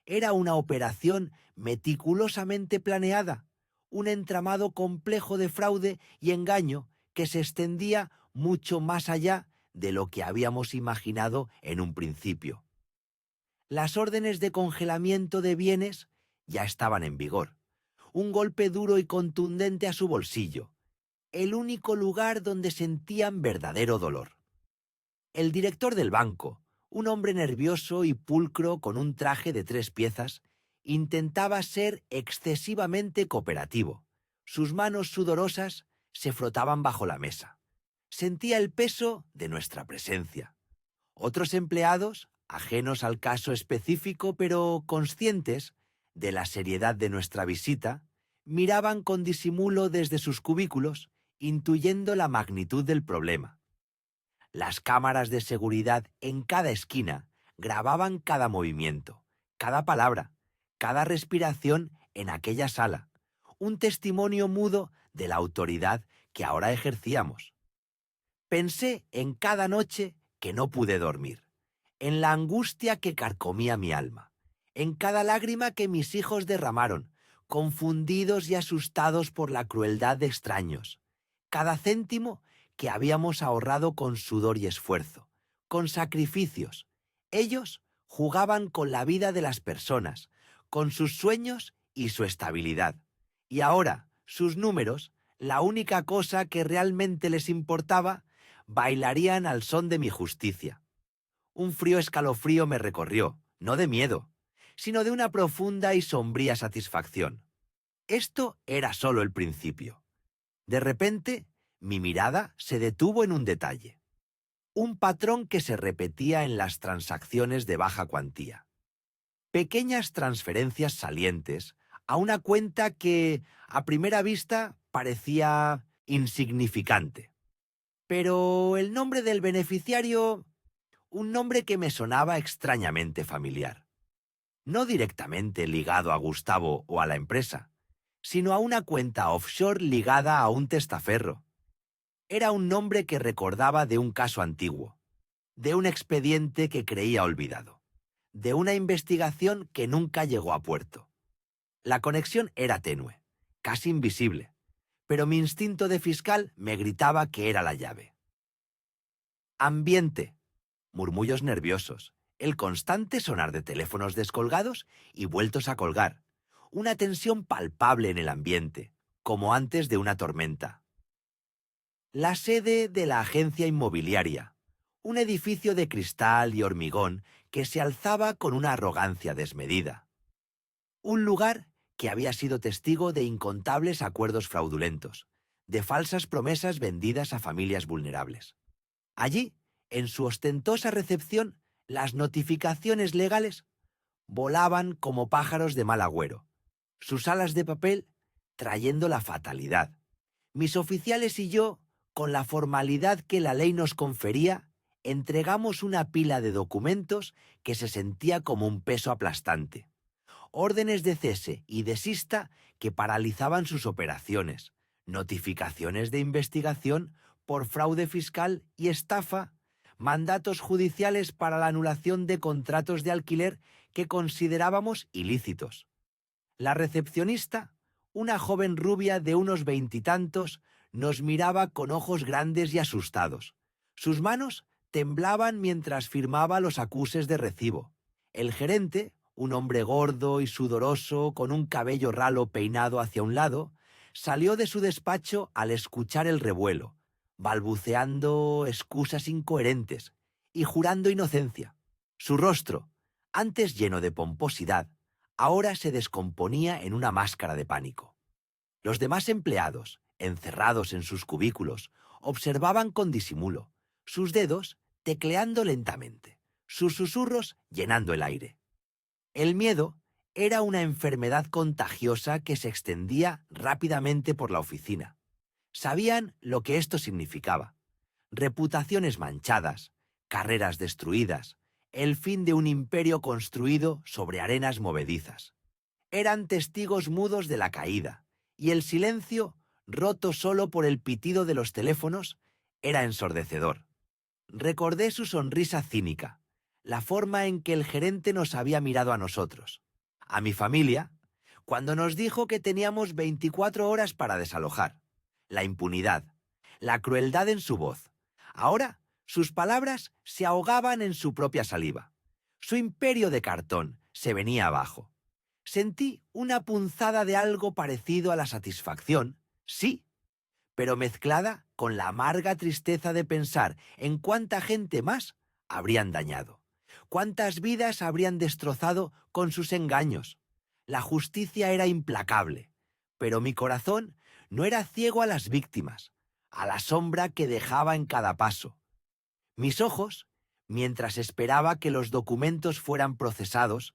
Era una operación meticulosamente planeada, un entramado complejo de fraude y engaño que se extendía mucho más allá de lo que habíamos imaginado en un principio. Las órdenes de congelamiento de bienes ya estaban en vigor. Un golpe duro y contundente a su bolsillo, el único lugar donde sentían verdadero dolor. El director del banco, un hombre nervioso y pulcro con un traje de 3 piezas, intentaba ser excesivamente cooperativo. Sus manos sudorosas se frotaban bajo la mesa. Sentía el peso de nuestra presencia. Otros empleados, ajenos al caso específico pero conscientes de la seriedad de nuestra visita, miraban con disimulo desde sus cubículos, intuyendo la magnitud del problema. Las cámaras de seguridad en cada esquina grababan cada movimiento, cada palabra, cada respiración en aquella sala, un testimonio mudo de la autoridad que ahora ejercíamos. Pensé en cada noche que no pude dormir, en la angustia que carcomía mi alma, en cada lágrima que mis hijos derramaron, confundidos y asustados por la crueldad de extraños, cada céntimo que habíamos ahorrado con sudor y esfuerzo, con sacrificios. Ellos jugaban con la vida de las personas, con sus sueños y su estabilidad. Y ahora Sus números, la única cosa que realmente les importaba, bailarían al son de mi justicia. Un frío escalofrío me recorrió, no de miedo, sino de una profunda y sombría satisfacción. Esto era solo el principio. De repente, mi mirada se detuvo en un detalle. Un patrón que se repetía en las transacciones de baja cuantía. Pequeñas transferencias salientes a una cuenta que, a primera vista, parecía insignificante. Pero el nombre del beneficiario, un nombre que me sonaba extrañamente familiar. No directamente ligado a Gustavo o a la empresa, sino a una cuenta offshore ligada a un testaferro. Era un nombre que recordaba de un caso antiguo, de un expediente que creía olvidado, de una investigación que nunca llegó a puerto. La conexión era tenue, casi invisible, pero mi instinto de fiscal me gritaba que era la llave. Ambiente, murmullos nerviosos, el constante sonar de teléfonos descolgados y vueltos a colgar, una tensión palpable en el ambiente, como antes de una tormenta. La sede de la agencia inmobiliaria, un edificio de cristal y hormigón que se alzaba con una arrogancia desmedida. Un lugar que había sido testigo de incontables acuerdos fraudulentos, de falsas promesas vendidas a familias vulnerables. Allí, en su ostentosa recepción, las notificaciones legales volaban como pájaros de mal agüero, sus alas de papel trayendo la fatalidad. Mis oficiales y yo, con la formalidad que la ley nos confería, entregamos una pila de documentos que se sentía como un peso aplastante. Órdenes de cese y desista que paralizaban sus operaciones, notificaciones de investigación por fraude fiscal y estafa, mandatos judiciales para la anulación de contratos de alquiler que considerábamos ilícitos. La recepcionista, una joven rubia de unos veintitantos, nos miraba con ojos grandes y asustados. Sus manos temblaban mientras firmaba los acuses de recibo. El gerente, un hombre gordo y sudoroso con un cabello ralo peinado hacia un lado, salió de su despacho al escuchar el revuelo, balbuceando excusas incoherentes y jurando inocencia. Su rostro, antes lleno de pomposidad, ahora se descomponía en una máscara de pánico. Los demás empleados, encerrados en sus cubículos, observaban con disimulo, sus dedos tecleando lentamente, sus susurros llenando el aire. El miedo era una enfermedad contagiosa que se extendía rápidamente por la oficina. Sabían lo que esto significaba. Reputaciones manchadas, carreras destruidas, el fin de un imperio construido sobre arenas movedizas. Eran testigos mudos de la caída, y el silencio, roto solo por el pitido de los teléfonos, era ensordecedor. Recordé su sonrisa cínica, la forma en que el gerente nos había mirado a nosotros, a mi familia, cuando nos dijo que teníamos 24 horas para desalojar. La impunidad, la crueldad en su voz. Ahora, sus palabras se ahogaban en su propia saliva. Su imperio de cartón se venía abajo. Sentí una punzada de algo parecido a la satisfacción, sí, pero mezclada con la amarga tristeza de pensar en cuánta gente más habrían dañado, cuántas vidas habrían destrozado con sus engaños. La justicia era implacable, pero mi corazón no era ciego a las víctimas, a la sombra que dejaba en cada paso. Mis ojos, mientras esperaba que los documentos fueran procesados,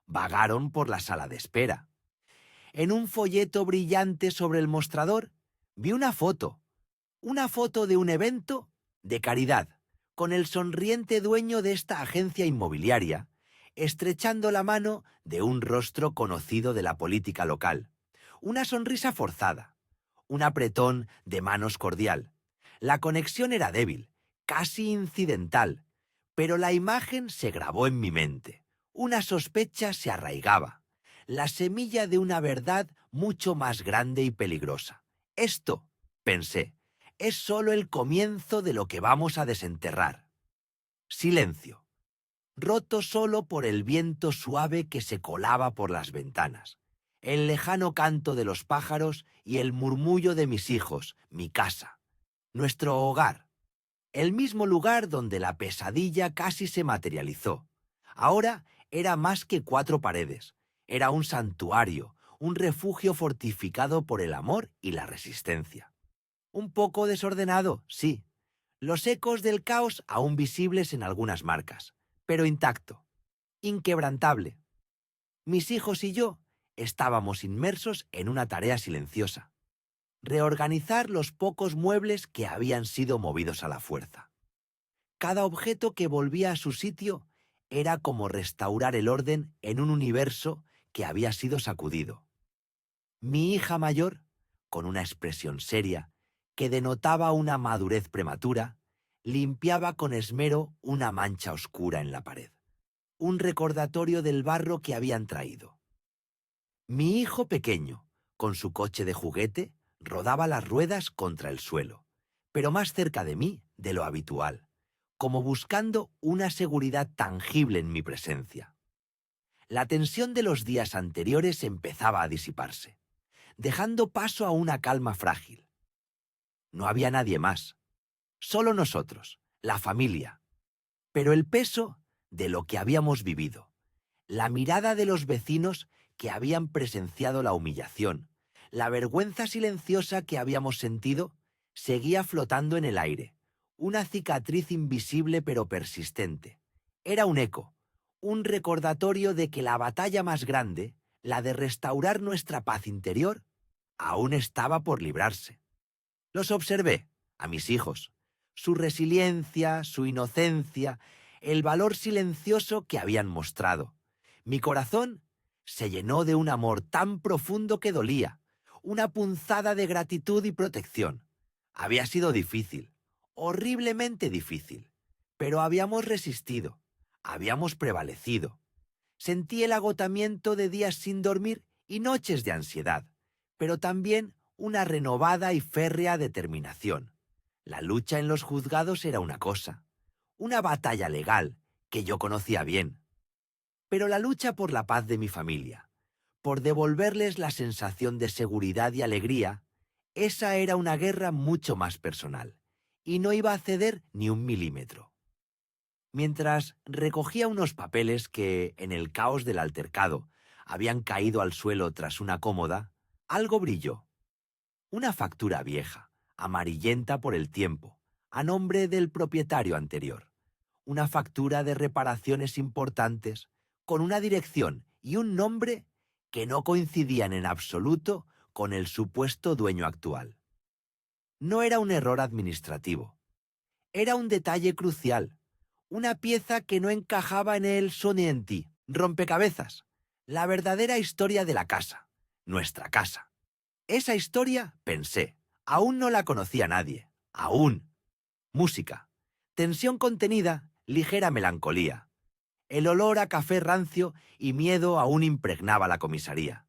vagaron por la sala de espera. En un folleto brillante sobre el mostrador, vi una foto de un evento de caridad, con el sonriente dueño de esta agencia inmobiliaria, estrechando la mano de un rostro conocido de la política local. Una sonrisa forzada, un apretón de manos cordial. La conexión era débil, casi incidental, pero la imagen se grabó en mi mente. Una sospecha se arraigaba, la semilla de una verdad mucho más grande y peligrosa. Esto, pensé, es solo el comienzo de lo que vamos a desenterrar. Silencio, roto solo por el viento suave que se colaba por las ventanas. el lejano canto de los pájaros y el murmullo de mis hijos, mi casa, nuestro hogar, el mismo lugar donde la pesadilla casi se materializó. Ahora era más que 4 paredes, era un santuario, un refugio fortificado por el amor y la resistencia. Un poco desordenado, sí. Los ecos del caos aún visibles en algunas marcas, pero intacto, inquebrantable. Mis hijos y yo estábamos inmersos en una tarea silenciosa: reorganizar los pocos muebles que habían sido movidos a la fuerza. Cada objeto que volvía a su sitio era como restaurar el orden en un universo que había sido sacudido. Mi hija mayor, con una expresión seria que denotaba una madurez prematura, limpiaba con esmero una mancha oscura en la pared, un recordatorio del barro que habían traído. Mi hijo pequeño, con su coche de juguete, rodaba las ruedas contra el suelo, pero más cerca de mí de lo habitual, como buscando una seguridad tangible en mi presencia. La tensión de los días anteriores empezaba a disiparse, dejando paso a una calma frágil. No había nadie más, solo nosotros, la familia, pero el peso de lo que habíamos vivido, la mirada de los vecinos que habían presenciado la humillación, la vergüenza silenciosa que habíamos sentido, seguía flotando en el aire, una cicatriz invisible pero persistente. Era un eco, un recordatorio de que la batalla más grande, la de restaurar nuestra paz interior, aún estaba por librarse. Los observé, a mis hijos, su resiliencia, su inocencia, el valor silencioso que habían mostrado. Mi corazón se llenó de un amor tan profundo que dolía, una punzada de gratitud y protección. Había sido difícil, horriblemente difícil, pero habíamos resistido, habíamos prevalecido. Sentí el agotamiento de días sin dormir y noches de ansiedad, pero también una renovada y férrea determinación. La lucha en los juzgados era una cosa, una batalla legal que yo conocía bien. Pero la lucha por la paz de mi familia, por devolverles la sensación de seguridad y alegría, esa era una guerra mucho más personal, y no iba a ceder ni un milímetro. Mientras recogía unos papeles que, en el caos del altercado, habían caído al suelo tras una cómoda, algo brilló. Una factura vieja, amarillenta por el tiempo, a nombre del propietario anterior. Una factura de reparaciones importantes, con una dirección y un nombre que no coincidían en absoluto con el supuesto dueño actual. No era un error administrativo. Era un detalle crucial, una pieza que no encajaba en el Sonenti, rompecabezas, la verdadera historia de la casa, nuestra casa. Esa historia, pensé, aún no la conocía nadie, aún. Música, tensión contenida, ligera melancolía. El olor a café rancio y miedo aún impregnaba la comisaría.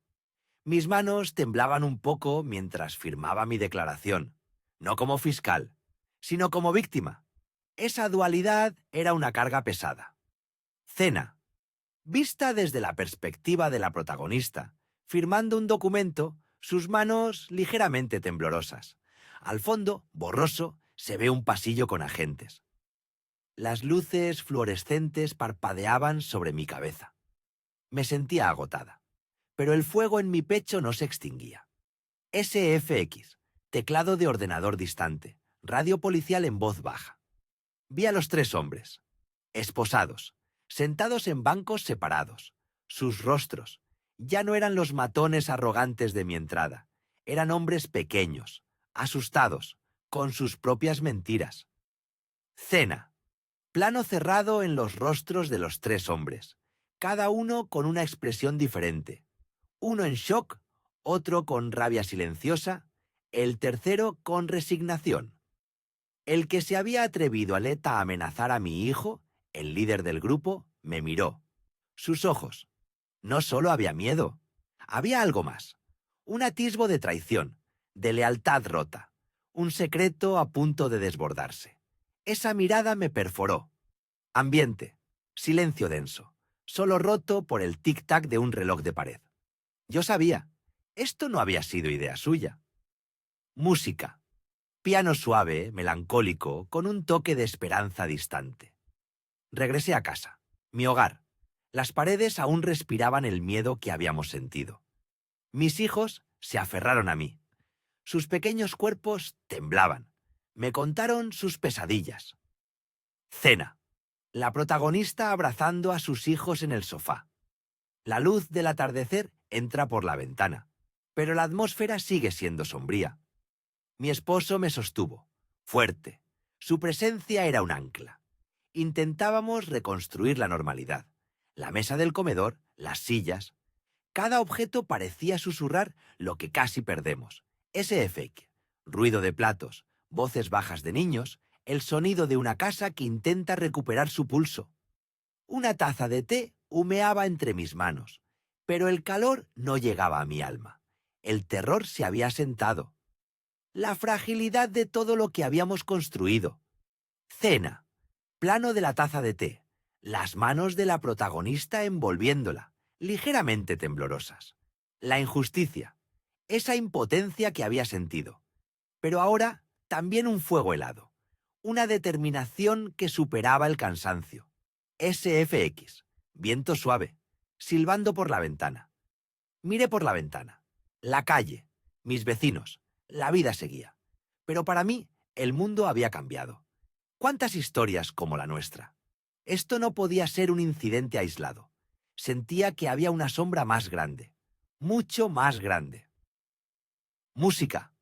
Mis manos temblaban un poco mientras firmaba mi declaración, no como fiscal, sino como víctima. Esa dualidad era una carga pesada. Cena, vista desde la perspectiva de la protagonista, firmando un documento, sus manos ligeramente temblorosas. Al fondo, borroso, se ve un pasillo con agentes. Las luces fluorescentes parpadeaban sobre mi cabeza. Me sentía agotada, pero el fuego en mi pecho no se extinguía. SFX, teclado de ordenador distante, radio policial en voz baja. Vi a los 3 hombres, esposados, sentados en bancos separados. Sus rostros ya no eran los matones arrogantes de mi entrada, eran hombres pequeños, asustados, con sus propias mentiras. Cena. Plano cerrado en los rostros de los 3 hombres, cada uno con una expresión diferente. Uno en shock, otro con rabia silenciosa, el tercero con resignación. El que se había atrevido a amenazar a mi hijo, el líder del grupo, me miró. Sus ojos. No solo había miedo, había algo más. Un atisbo de traición, de lealtad rota, un secreto a punto de desbordarse. Esa mirada me perforó. Ambiente, silencio denso, solo roto por el tic-tac de un reloj de pared. Yo sabía, esto no había sido idea suya. Música. Piano suave, melancólico, con un toque de esperanza distante. Regresé a casa, mi hogar. Las paredes aún respiraban el miedo que habíamos sentido. Mis hijos se aferraron a mí. Sus pequeños cuerpos temblaban. Me contaron sus pesadillas. Cena. La protagonista abrazando a sus hijos en el sofá. La luz del atardecer entra por la ventana, pero la atmósfera sigue siendo sombría. Mi esposo me sostuvo, fuerte. Su presencia era un ancla. Intentábamos reconstruir la normalidad. La mesa del comedor, las sillas. Cada objeto parecía susurrar lo que casi perdemos. Ese fake. Ruido de platos, voces bajas de niños, el sonido de una casa que intenta recuperar su pulso. Una taza de té humeaba entre mis manos, pero el calor no llegaba a mi alma. El terror se había sentado. La fragilidad de todo lo que habíamos construido. Cena. Plano de la taza de té. Las manos de la protagonista envolviéndola, ligeramente temblorosas. La injusticia. Esa impotencia que había sentido. Pero ahora también un fuego helado. Una determinación que superaba el cansancio. SFX. Viento suave. Silbando por la ventana. Miré por la ventana. La calle. Mis vecinos. La vida seguía. Pero para mí, el mundo había cambiado. ¿Cuántas historias como la nuestra? Esto no podía ser un incidente aislado. Sentía que había una sombra más grande. Mucho más grande. Música.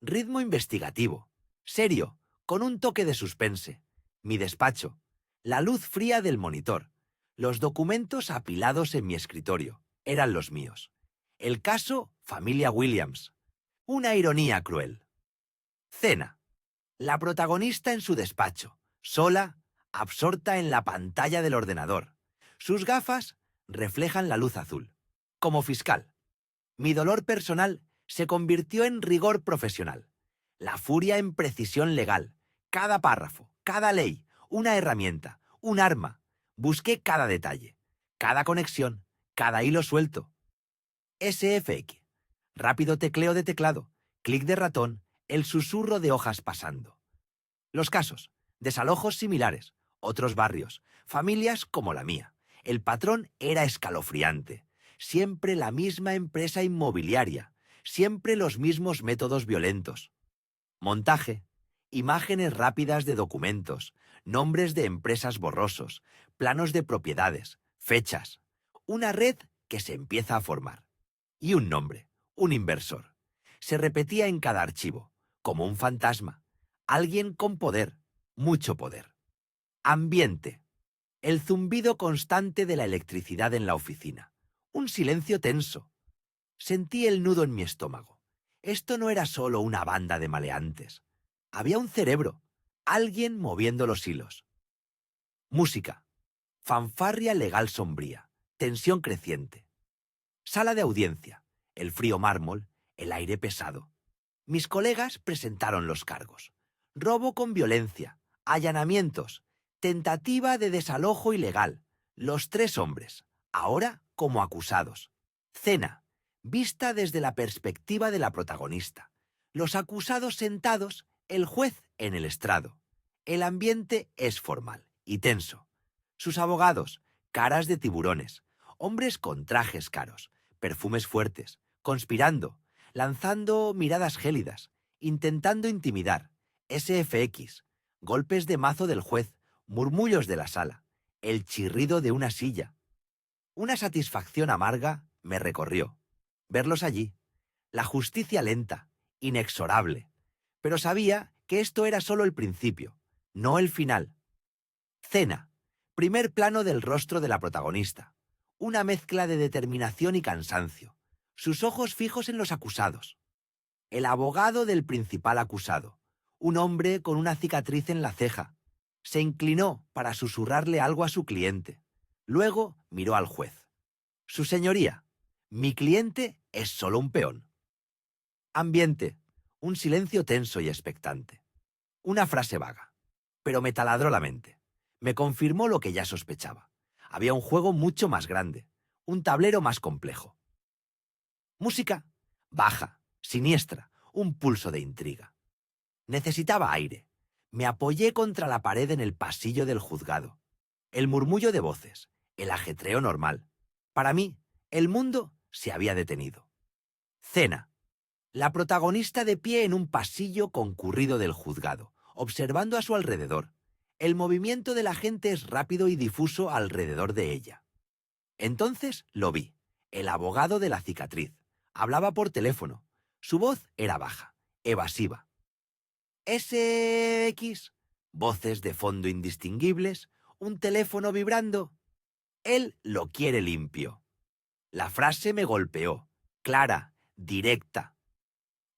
Ritmo investigativo. Serio, con un toque de suspense. Mi despacho. La luz fría del monitor. Los documentos apilados en mi escritorio. Eran los míos. El caso, familia Williams. Una ironía cruel. Cena. La protagonista en su despacho, sola, absorta en la pantalla del ordenador. Sus gafas reflejan la luz azul. Como fiscal. Mi dolor personal se convirtió en rigor profesional. La furia en precisión legal. Cada párrafo, cada ley, una herramienta, un arma. Busqué cada detalle, cada conexión, cada hilo suelto. SFX. Rápido tecleo de teclado, clic de ratón, el susurro de hojas pasando. Los casos, desalojos similares, otros barrios, familias como la mía. El patrón era escalofriante. Siempre la misma empresa inmobiliaria, siempre los mismos métodos violentos. Montaje, imágenes rápidas de documentos, nombres de empresas borrosos, planos de propiedades, fechas. Una red que se empieza a formar. Y un nombre, un inversor. Se repetía en cada archivo, como un fantasma. Alguien con poder, mucho poder. Ambiente. El zumbido constante de la electricidad en la oficina. Un silencio tenso. Sentí el nudo en mi estómago. Esto no era solo una banda de maleantes. Había un cerebro, alguien moviendo los hilos. Música. Fanfarria legal sombría. Tensión creciente. Sala de audiencia. El frío mármol, el aire pesado. Mis colegas presentaron los cargos. Robo con violencia, allanamientos, tentativa de desalojo ilegal. Los 3 hombres, ahora como acusados. Cena, vista desde la perspectiva de la protagonista. Los acusados sentados, el juez en el estrado. El ambiente es formal y tenso. Sus abogados, caras de tiburones, hombres con trajes caros, perfumes fuertes, conspirando, lanzando miradas gélidas, intentando intimidar. SFX, golpes de mazo del juez, murmullos de la sala, el chirrido de una silla. Una satisfacción amarga me recorrió. Verlos allí. La justicia lenta, inexorable. Pero sabía que esto era solo el principio, no el final. Cena. Primer plano del rostro de la protagonista. Una mezcla de determinación y cansancio. Sus ojos fijos en los acusados. El abogado del principal acusado. Un hombre con una cicatriz en la ceja. Se inclinó para susurrarle algo a su cliente. Luego miró al juez. Su señoría, mi cliente es solo un peón. Ambiente. Un silencio tenso y expectante. Una frase vaga. Pero me taladró la mente. Me confirmó lo que ya sospechaba. Había un juego mucho más grande. Un tablero más complejo. Música baja, siniestra, un pulso de intriga. Necesitaba aire. Me apoyé contra la pared en el pasillo del juzgado. El murmullo de voces, el ajetreo normal. Para mí, el mundo se había detenido. Cena. La protagonista de pie en un pasillo concurrido del juzgado, observando a su alrededor. El movimiento de la gente es rápido y difuso alrededor de ella. Entonces lo vi. El abogado de la cicatriz. Hablaba por teléfono. Su voz era baja, evasiva. SX. Voces de fondo indistinguibles, un teléfono vibrando. Él lo quiere limpio. La frase me golpeó, clara, directa.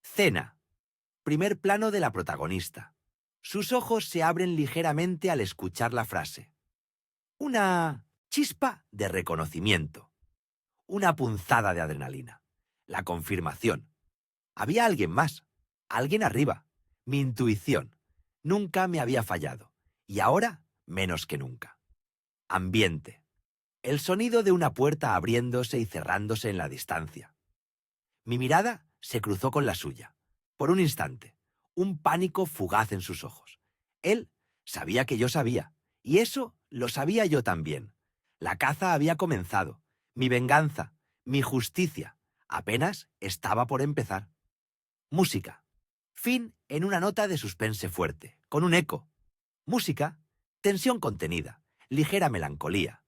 Cena. Primer plano de la protagonista. Sus ojos se abren ligeramente al escuchar la frase. Una chispa de reconocimiento. Una punzada de adrenalina. La confirmación. Había alguien más. Alguien arriba. Mi intuición. Nunca me había fallado. Y ahora, menos que nunca. Ambiente. El sonido de una puerta abriéndose y cerrándose en la distancia. Mi mirada se cruzó con la suya. Por un instante. Un pánico fugaz en sus ojos. Él sabía que yo sabía. Y eso lo sabía yo también. La caza había comenzado. Mi venganza, mi justicia, apenas estaba por empezar. Música. Fin en una nota de suspense fuerte, con un eco. Música. Tensión contenida. Ligera melancolía.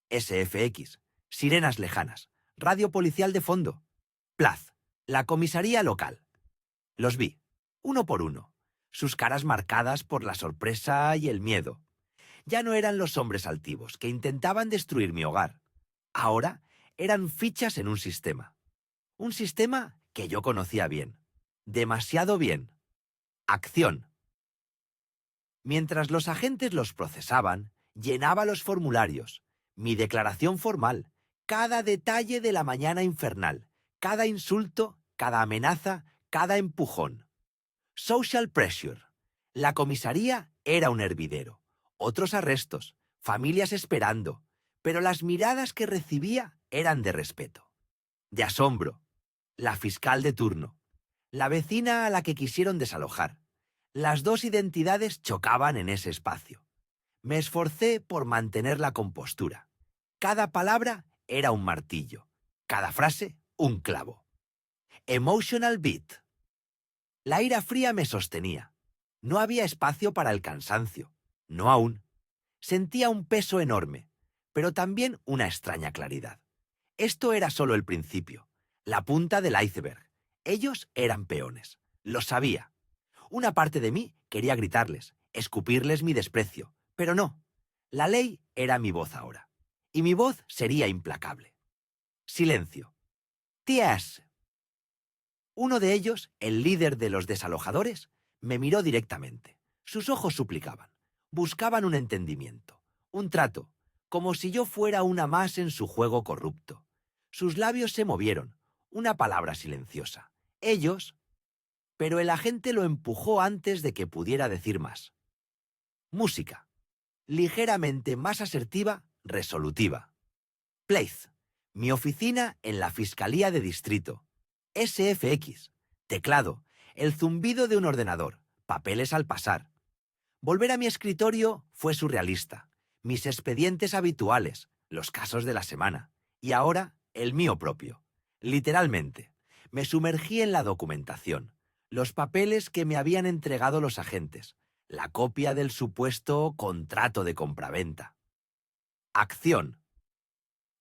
SFX. Sirenas lejanas. Radio policial de fondo. Plaz. La comisaría local. Los vi, uno por uno. Sus caras marcadas por la sorpresa y el miedo. Ya no eran los hombres altivos que intentaban destruir mi hogar. Ahora eran fichas en un sistema. Un sistema que yo conocía bien. Demasiado bien. Acción. Mientras los agentes los procesaban, llenaba los formularios, mi declaración formal, cada detalle de la mañana infernal, cada insulto, cada amenaza, cada empujón. Social pressure. La comisaría era un hervidero. Otros arrestos, familias esperando, pero las miradas que recibía eran de respeto, de asombro. La fiscal de turno, la vecina a la que quisieron desalojar. Las dos identidades chocaban en ese espacio. Me esforcé por mantener la compostura. Cada palabra era un martillo, cada frase un clavo. Emotional beat. La ira fría me sostenía. No había espacio para el cansancio, no aún. Sentía un peso enorme, pero también una extraña claridad. Esto era solo el principio, la punta del iceberg. Ellos eran peones, lo sabía. Una parte de mí quería gritarles, escupirles mi desprecio, pero no. La ley era mi voz ahora, y mi voz sería implacable. Silencio. Tías. Uno de ellos, el líder de los desalojadores, me miró directamente. Sus ojos suplicaban, buscaban un entendimiento, un trato, como si yo fuera una más en su juego corrupto. Sus labios se movieron, una palabra silenciosa. Ellos... Pero el agente lo empujó antes de que pudiera decir más. Música. Ligeramente más asertiva, resolutiva. Place. Mi oficina en la Fiscalía de Distrito. SFX. Teclado. El zumbido de un ordenador. Papeles al pasar. Volver a mi escritorio fue surrealista. Mis expedientes habituales, los casos de la semana. Y ahora, el mío propio. Literalmente. Me sumergí en la documentación. Los papeles que me habían entregado los agentes. La copia del supuesto contrato de compraventa. Acción.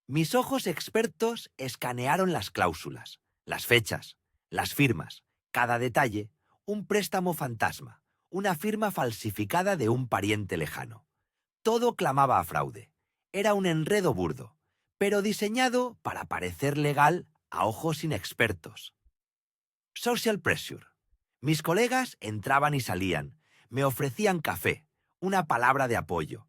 Mis ojos expertos escanearon las cláusulas, las fechas, las firmas, cada detalle, un préstamo fantasma, una firma falsificada de un pariente lejano. Todo clamaba a fraude. Era un enredo burdo, pero diseñado para parecer legal a ojos inexpertos. Social pressure. Mis colegas entraban y salían, me ofrecían café, una palabra de apoyo,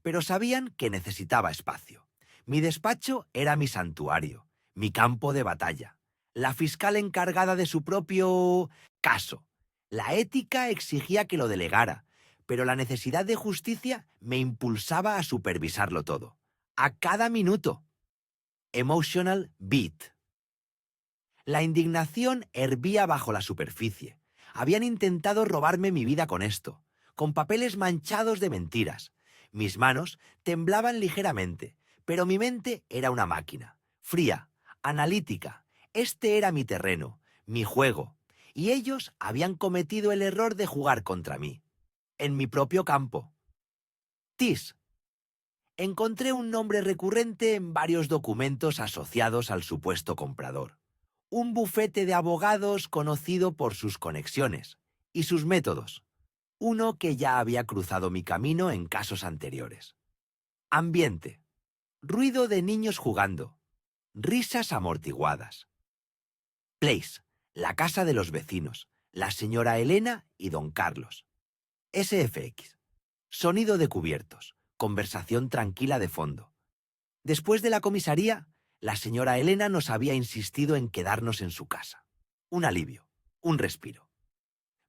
pero sabían que necesitaba espacio. Mi despacho era mi santuario, mi campo de batalla. La fiscal encargada de su propio caso. La ética exigía que lo delegara, pero la necesidad de justicia me impulsaba a supervisarlo todo. A cada minuto. Emotional beat. La indignación hervía bajo la superficie. Habían intentado robarme mi vida con esto, con papeles manchados de mentiras. Mis manos temblaban ligeramente, pero mi mente era una máquina, fría, analítica. Este era mi terreno, mi juego, y ellos habían cometido el error de jugar contra mí, en mi propio campo. TIS. Encontré un nombre recurrente en varios documentos asociados al supuesto comprador. Un bufete de abogados conocido por sus conexiones y sus métodos. Uno que ya había cruzado mi camino en casos anteriores. Ambiente. Ruido de niños jugando. Risas amortiguadas. Place. La casa de los vecinos. La señora Elena y don Carlos. SFX. Sonido de cubiertos. Conversación tranquila de fondo. Después de la comisaría, la señora Elena nos había insistido en quedarnos en su casa. Un alivio, un respiro.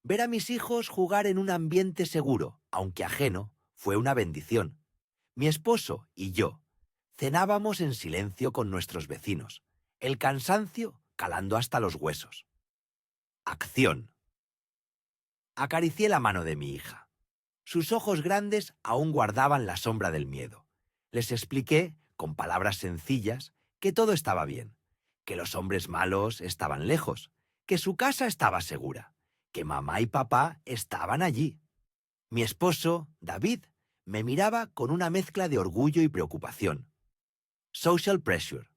Ver a mis hijos jugar en un ambiente seguro, aunque ajeno, fue una bendición. Mi esposo y yo cenábamos en silencio con nuestros vecinos, el cansancio calando hasta los huesos. Acción. Acaricié la mano de mi hija. Sus ojos grandes aún guardaban la sombra del miedo. Les expliqué, con palabras sencillas, que todo estaba bien, que los hombres malos estaban lejos, que su casa estaba segura, que mamá y papá estaban allí. Mi esposo, David, me miraba con una mezcla de orgullo y preocupación. Social pressure.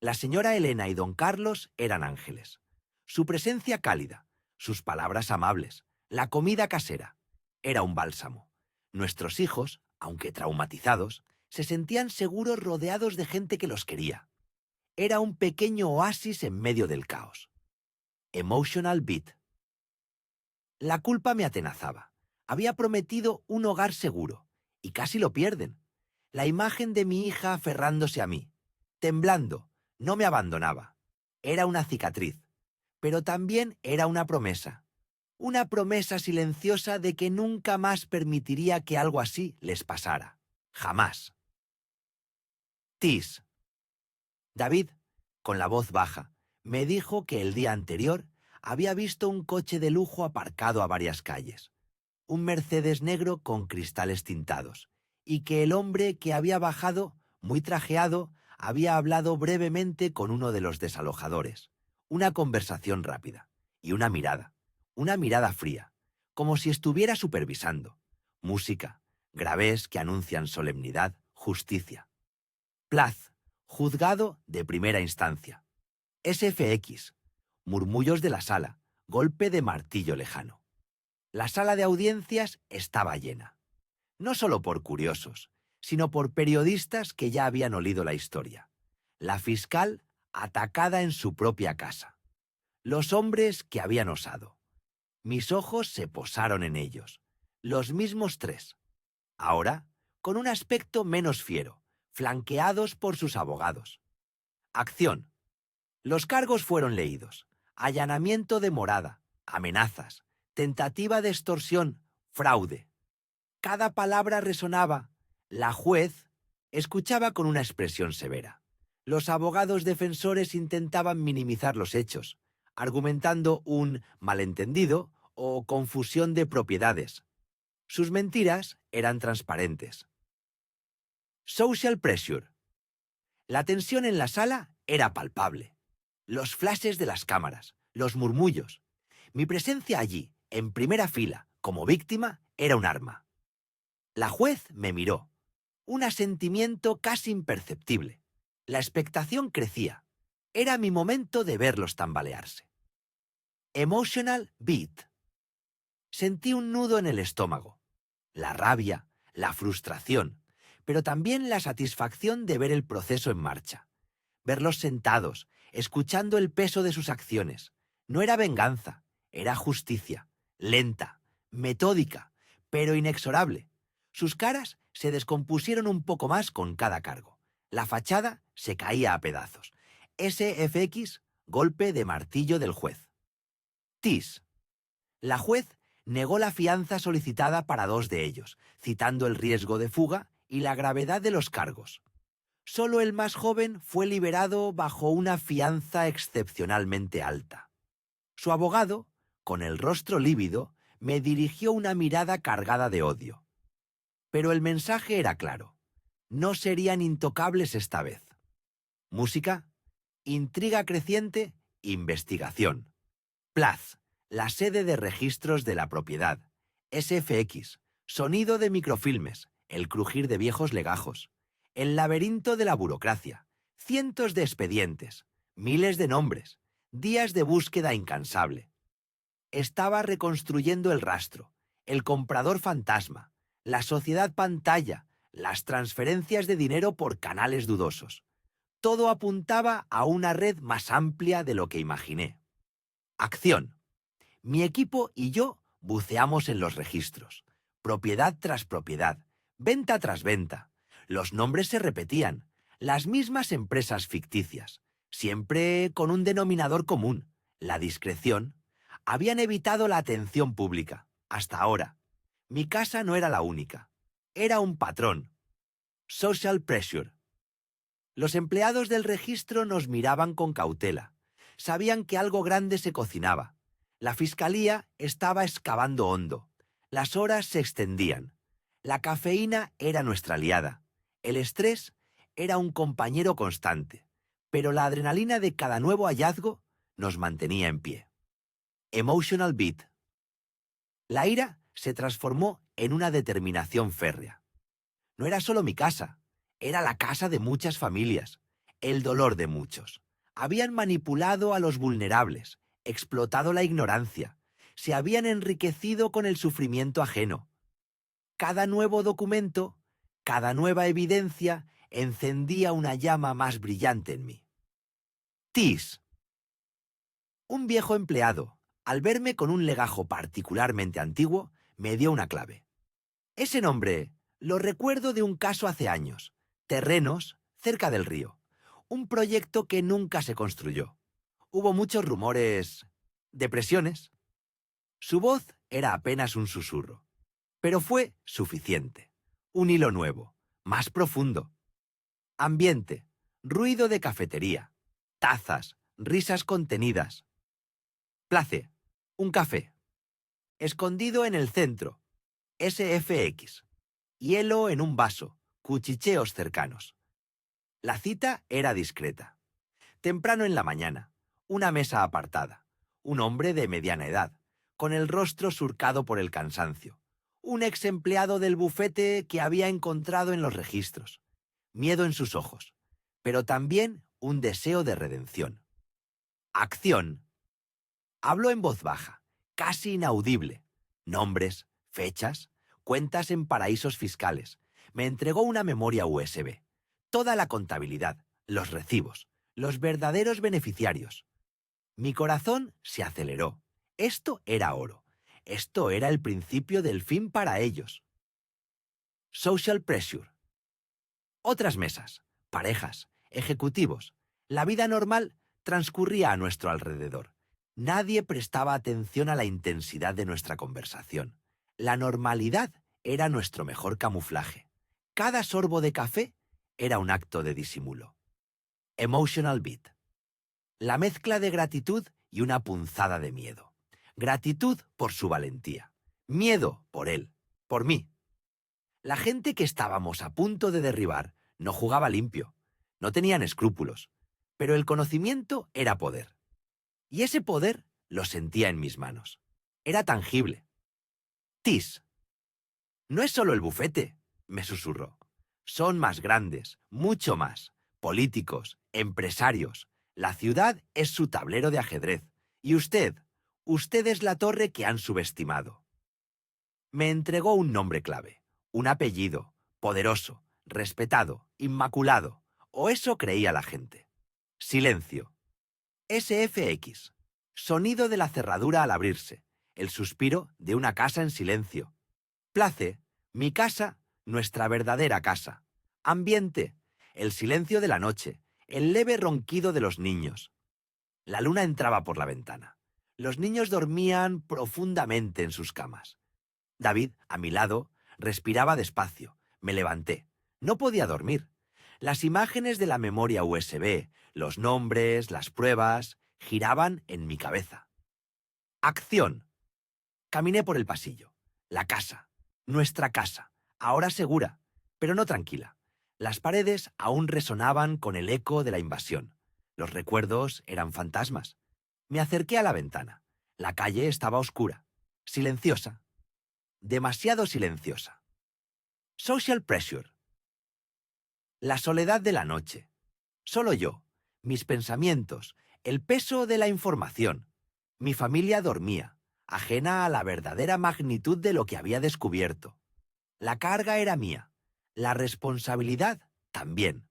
La señora Elena y don Carlos eran ángeles. Su presencia cálida, sus palabras amables, la comida casera. Era un bálsamo. Nuestros hijos, aunque traumatizados, se sentían seguros rodeados de gente que los quería. Era un pequeño oasis en medio del caos. Emotional beat. La culpa me atenazaba. Había prometido un hogar seguro, y casi lo pierden. La imagen de mi hija aferrándose a mí, temblando, no me abandonaba. Era una cicatriz, pero también era una promesa silenciosa de que nunca más permitiría que algo así les pasara. Jamás. TIS. David, con la voz baja, me dijo que el día anterior había visto un coche de lujo aparcado a varias calles, un Mercedes negro con cristales tintados, y que el hombre que había bajado, muy trajeado, había hablado brevemente con uno de los desalojadores. Una conversación rápida y una mirada fría, como si estuviera supervisando. Música, gravés que anuncian solemnidad, justicia. Plaz, juzgado de primera instancia. SFX, murmullos de la sala, golpe de martillo lejano. La sala de audiencias estaba llena. No solo por curiosos, sino por periodistas que ya habían olido la historia. La fiscal atacada en su propia casa. Los hombres que habían osado. Mis ojos se posaron en ellos. Los mismos tres. Ahora, con un aspecto menos fiero, flanqueados por sus abogados. Acción. Los cargos fueron leídos. Allanamiento de morada, amenazas, tentativa de extorsión, fraude. Cada palabra resonaba. La juez escuchaba con una expresión severa. Los abogados defensores intentaban minimizar los hechos, argumentando un malentendido o confusión de propiedades. Sus mentiras eran transparentes. Social pressure. La tensión en la sala era palpable. Los flashes de las cámaras, los murmullos. Mi presencia allí, en primera fila, como víctima, era un arma. La juez me miró. Un asentimiento casi imperceptible. La expectación crecía. Era mi momento de verlos tambalearse. Emotional beat. Sentí un nudo en el estómago. La rabia, la frustración, pero también la satisfacción de ver el proceso en marcha. Verlos sentados, escuchando el peso de sus acciones. No era venganza, era justicia. Lenta, metódica, pero inexorable. Sus caras se descompusieron un poco más con cada cargo. La fachada se caía a pedazos. SFX, golpe de martillo del juez. TIS. La juez negó la fianza solicitada para 2 de ellos, citando el riesgo de fuga y la gravedad de los cargos. Solo el más joven fue liberado bajo una fianza excepcionalmente alta. Su abogado, con el rostro lívido, me dirigió una mirada cargada de odio. Pero el mensaje era claro. No serían intocables esta vez. Música, intriga creciente, investigación. Plaz, la sede de registros de la propiedad. SFX, sonido de microfilmes, el crujir de viejos legajos. El laberinto de la burocracia. Cientos de expedientes, miles de nombres, días de búsqueda incansable. Estaba reconstruyendo el rastro, el comprador fantasma, la sociedad pantalla, las transferencias de dinero por canales dudosos. Todo apuntaba a una red más amplia de lo que imaginé. Acción. Mi equipo y yo buceamos en los registros, propiedad tras propiedad, venta tras venta. Los nombres se repetían, las mismas empresas ficticias, siempre con un denominador común, la discreción. Habían evitado la atención pública, hasta ahora. Mi casa no era la única. Era un patrón. Social pressure. Los empleados del registro nos miraban con cautela. Sabían que algo grande se cocinaba. La fiscalía estaba excavando hondo. Las horas se extendían. La cafeína era nuestra aliada. El estrés era un compañero constante. Pero la adrenalina de cada nuevo hallazgo nos mantenía en pie. Emotional beat. La ira se transformó en una determinación férrea. No era solo mi casa, era la casa de muchas familias, el dolor de muchos. Habían manipulado a los vulnerables, explotado la ignorancia, se habían enriquecido con el sufrimiento ajeno. Cada nuevo documento, cada nueva evidencia encendía una llama más brillante en mí. Tis. Un viejo empleado, al verme con un legajo particularmente antiguo, me dio una clave. Ese nombre lo recuerdo de un caso hace años. Terrenos cerca del río. Un proyecto que nunca se construyó. Hubo muchos rumores, depresiones. Su voz era apenas un susurro, pero fue suficiente. Un hilo nuevo, más profundo. Ambiente, ruido de cafetería, tazas, risas contenidas. Place, un café. Escondido en el centro, SFX. Hielo en un vaso, cuchicheos cercanos. La cita era discreta. Temprano en la mañana, una mesa apartada, un hombre de mediana edad, con el rostro surcado por el cansancio, un ex empleado del bufete que había encontrado en los registros, miedo en sus ojos, pero también un deseo de redención. Acción. Habló en voz baja, casi inaudible. Nombres, fechas, cuentas en paraísos fiscales. Me entregó una memoria USB. Toda la contabilidad, los recibos, los verdaderos beneficiarios. Mi corazón se aceleró. Esto era oro. Esto era el principio del fin para ellos. Social pressure. Otras mesas, parejas, ejecutivos. La vida normal transcurría a nuestro alrededor. Nadie prestaba atención a la intensidad de nuestra conversación. La normalidad era nuestro mejor camuflaje. Cada sorbo de café era un acto de disimulo. Emotional beat. La mezcla de gratitud y una punzada de miedo. Gratitud por su valentía. Miedo por él, por mí. La gente que estábamos a punto de derribar no jugaba limpio, no tenían escrúpulos, pero el conocimiento era poder. Y ese poder lo sentía en mis manos. Era tangible. Tis. No es solo el bufete, me susurró. Son más grandes, mucho más. Políticos, empresarios. La ciudad es su tablero de ajedrez. Y usted es la torre que han subestimado. Me entregó un nombre clave, un apellido, poderoso, respetado, inmaculado. O eso creía la gente. Silencio. SFX. Sonido de la cerradura al abrirse. El suspiro de una casa en silencio. Place, mi casa, nuestra verdadera casa. Ambiente, el silencio de la noche, el leve ronquido de los niños. La luna entraba por la ventana. Los niños dormían profundamente en sus camas. David, a mi lado, respiraba despacio. Me levanté. No podía dormir. Las imágenes de la memoria USB, los nombres, las pruebas, giraban en mi cabeza. Acción. Caminé por el pasillo. La casa. Nuestra casa. Ahora segura, pero no tranquila. Las paredes aún resonaban con el eco de la invasión. Los recuerdos eran fantasmas. Me acerqué a la ventana. La calle estaba oscura, silenciosa. Demasiado silenciosa. Social pressure. La soledad de la noche. Solo yo, mis pensamientos, el peso de la información. Mi familia dormía, ajena a la verdadera magnitud de lo que había descubierto. La carga era mía, la responsabilidad también.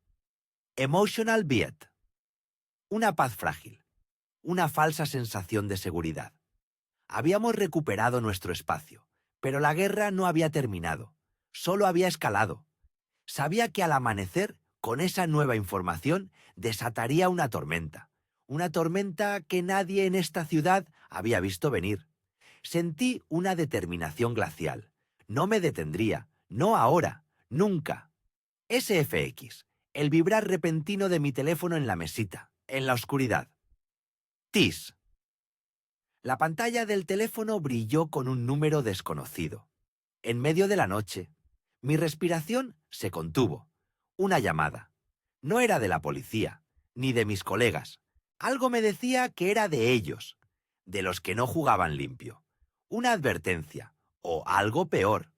Emotional beat. Una paz frágil, una falsa sensación de seguridad. Habíamos recuperado nuestro espacio, pero la guerra no había terminado, solo había escalado. Sabía que al amanecer, con esa nueva información, desataría una tormenta que nadie en esta ciudad había visto venir. Sentí una determinación glacial. No me detendría, no ahora, nunca. SFX, el vibrar repentino de mi teléfono en la mesita, en la oscuridad. TIS. La pantalla del teléfono brilló con un número desconocido. En medio de la noche, mi respiración se contuvo. Una llamada. No era de la policía, ni de mis colegas. Algo me decía que era de ellos, de los que no jugaban limpio. Una advertencia, o algo peor.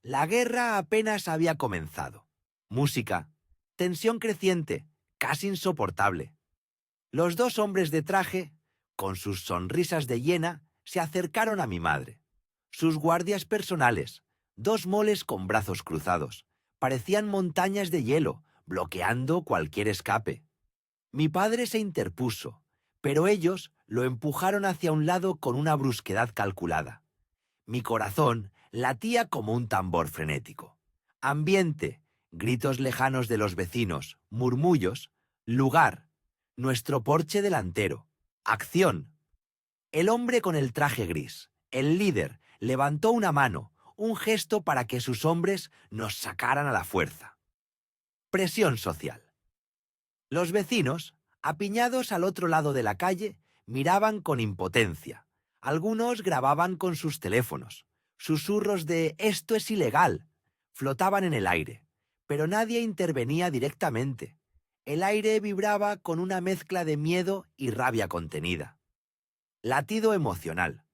La guerra apenas había comenzado. Música, tensión creciente, casi insoportable. Los dos hombres de traje, con sus sonrisas de hiena, se acercaron a mi madre. Sus guardias personales, dos moles con brazos cruzados, parecían montañas de hielo, bloqueando cualquier escape. Mi padre se interpuso, pero ellos lo empujaron hacia un lado con una brusquedad calculada. Mi corazón latía como un tambor frenético. Ambiente, gritos lejanos de los vecinos, murmullos, lugar, nuestro porche delantero, acción. El hombre con el traje gris, el líder, levantó una mano, un gesto para que sus hombres nos sacaran a la fuerza. Presión social. Los vecinos, apiñados al otro lado de la calle, miraban con impotencia. Algunos grababan con sus teléfonos. Susurros de «esto es ilegal» flotaban en el aire, pero nadie intervenía directamente. El aire vibraba con una mezcla de miedo y rabia contenida. Latido emocional.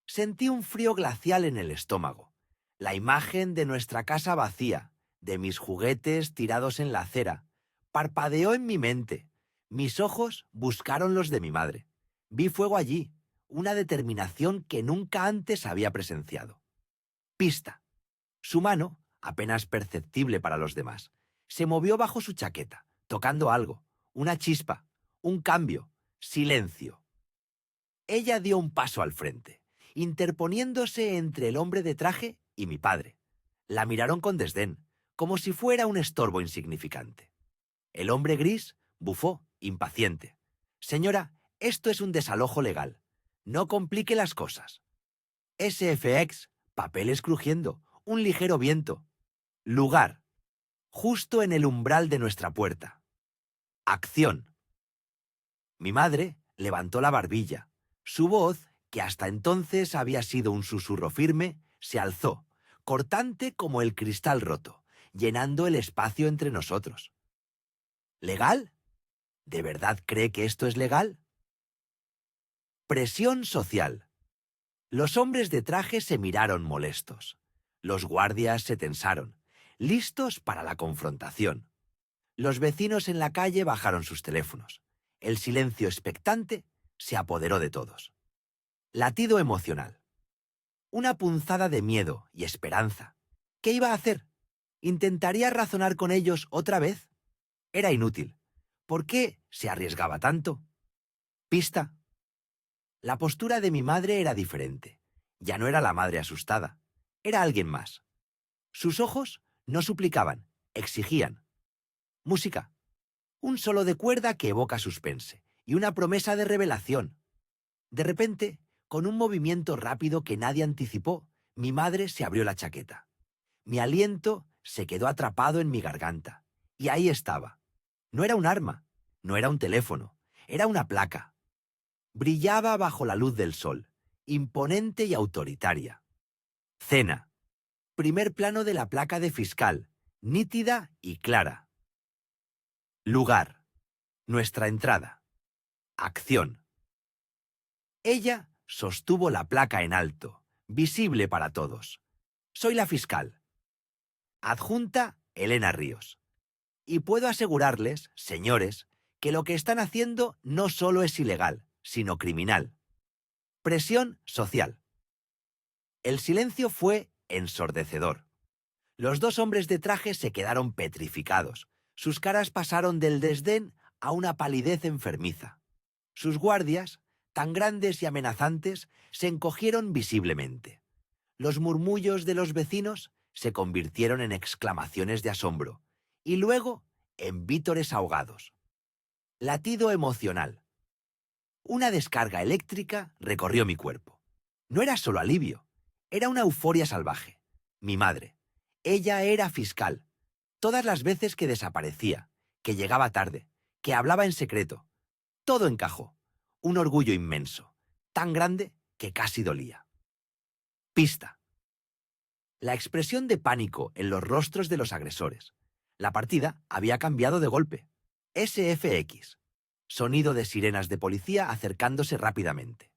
Sentí un frío glacial en el estómago. La imagen de nuestra casa vacía, de mis juguetes tirados en la acera, parpadeó en mi mente. Mis ojos buscaron los de mi madre. Vi fuego allí, una determinación que nunca antes había presenciado. Pista. Su mano, apenas perceptible para los demás, se movió bajo su chaqueta, tocando algo, una chispa, un cambio, silencio. Ella dio un paso al frente, interponiéndose entre el hombre de traje y mi padre. La miraron con desdén, como si fuera un estorbo insignificante. El hombre gris bufó, impaciente. «Señora, esto es un desalojo legal. No complique las cosas». SFX, papeles crujiendo, un ligero viento. Lugar. Justo en el umbral de nuestra puerta. Acción. Mi madre levantó la barbilla. Su voz, que hasta entonces había sido un susurro firme, se alzó, cortante como el cristal roto, llenando el espacio entre nosotros. ¿Legal? ¿De verdad cree que esto es legal? Presión social. Los hombres de traje se miraron molestos. Los guardias se tensaron, listos para la confrontación. Los vecinos en la calle bajaron sus teléfonos. El silencio expectante se apoderó de todos. Latido emocional. Una punzada de miedo y esperanza. ¿Qué iba a hacer? ¿Intentaría razonar con ellos otra vez? Era inútil. ¿Por qué se arriesgaba tanto? Pista. La postura de mi madre era diferente. Ya no era la madre asustada. Era alguien más. Sus ojos no suplicaban, exigían. Música. Un solo de cuerda que evoca suspense y una promesa de revelación. De repente, con un movimiento rápido que nadie anticipó, mi madre se abrió la chaqueta. Mi aliento se quedó atrapado en mi garganta. Y ahí estaba. No era un arma, no era un teléfono, era una placa. Brillaba bajo la luz del sol, imponente y autoritaria. Cena. Primer plano de la placa de fiscal, nítida y clara. Lugar. Nuestra entrada. Acción. Ella sostuvo la placa en alto, visible para todos. Soy la fiscal. Adjunta Elena Ríos. Y puedo asegurarles, señores, que lo que están haciendo no solo es ilegal, sino criminal. Presión social. El silencio fue ensordecedor. Los dos hombres de traje se quedaron petrificados. Sus caras pasaron del desdén a una palidez enfermiza. Sus guardias, tan grandes y amenazantes, se encogieron visiblemente. Los murmullos de los vecinos se convirtieron en exclamaciones de asombro y luego en vítores ahogados. Latido emocional. Una descarga eléctrica recorrió mi cuerpo. No era solo alivio, era una euforia salvaje. Mi madre. Ella era fiscal. Todas las veces que desaparecía, que llegaba tarde, que hablaba en secreto, todo encajó. Un orgullo inmenso, tan grande que casi dolía. Pista. La expresión de pánico en los rostros de los agresores. La partida había cambiado de golpe. SFX. Sonido de sirenas de policía acercándose rápidamente.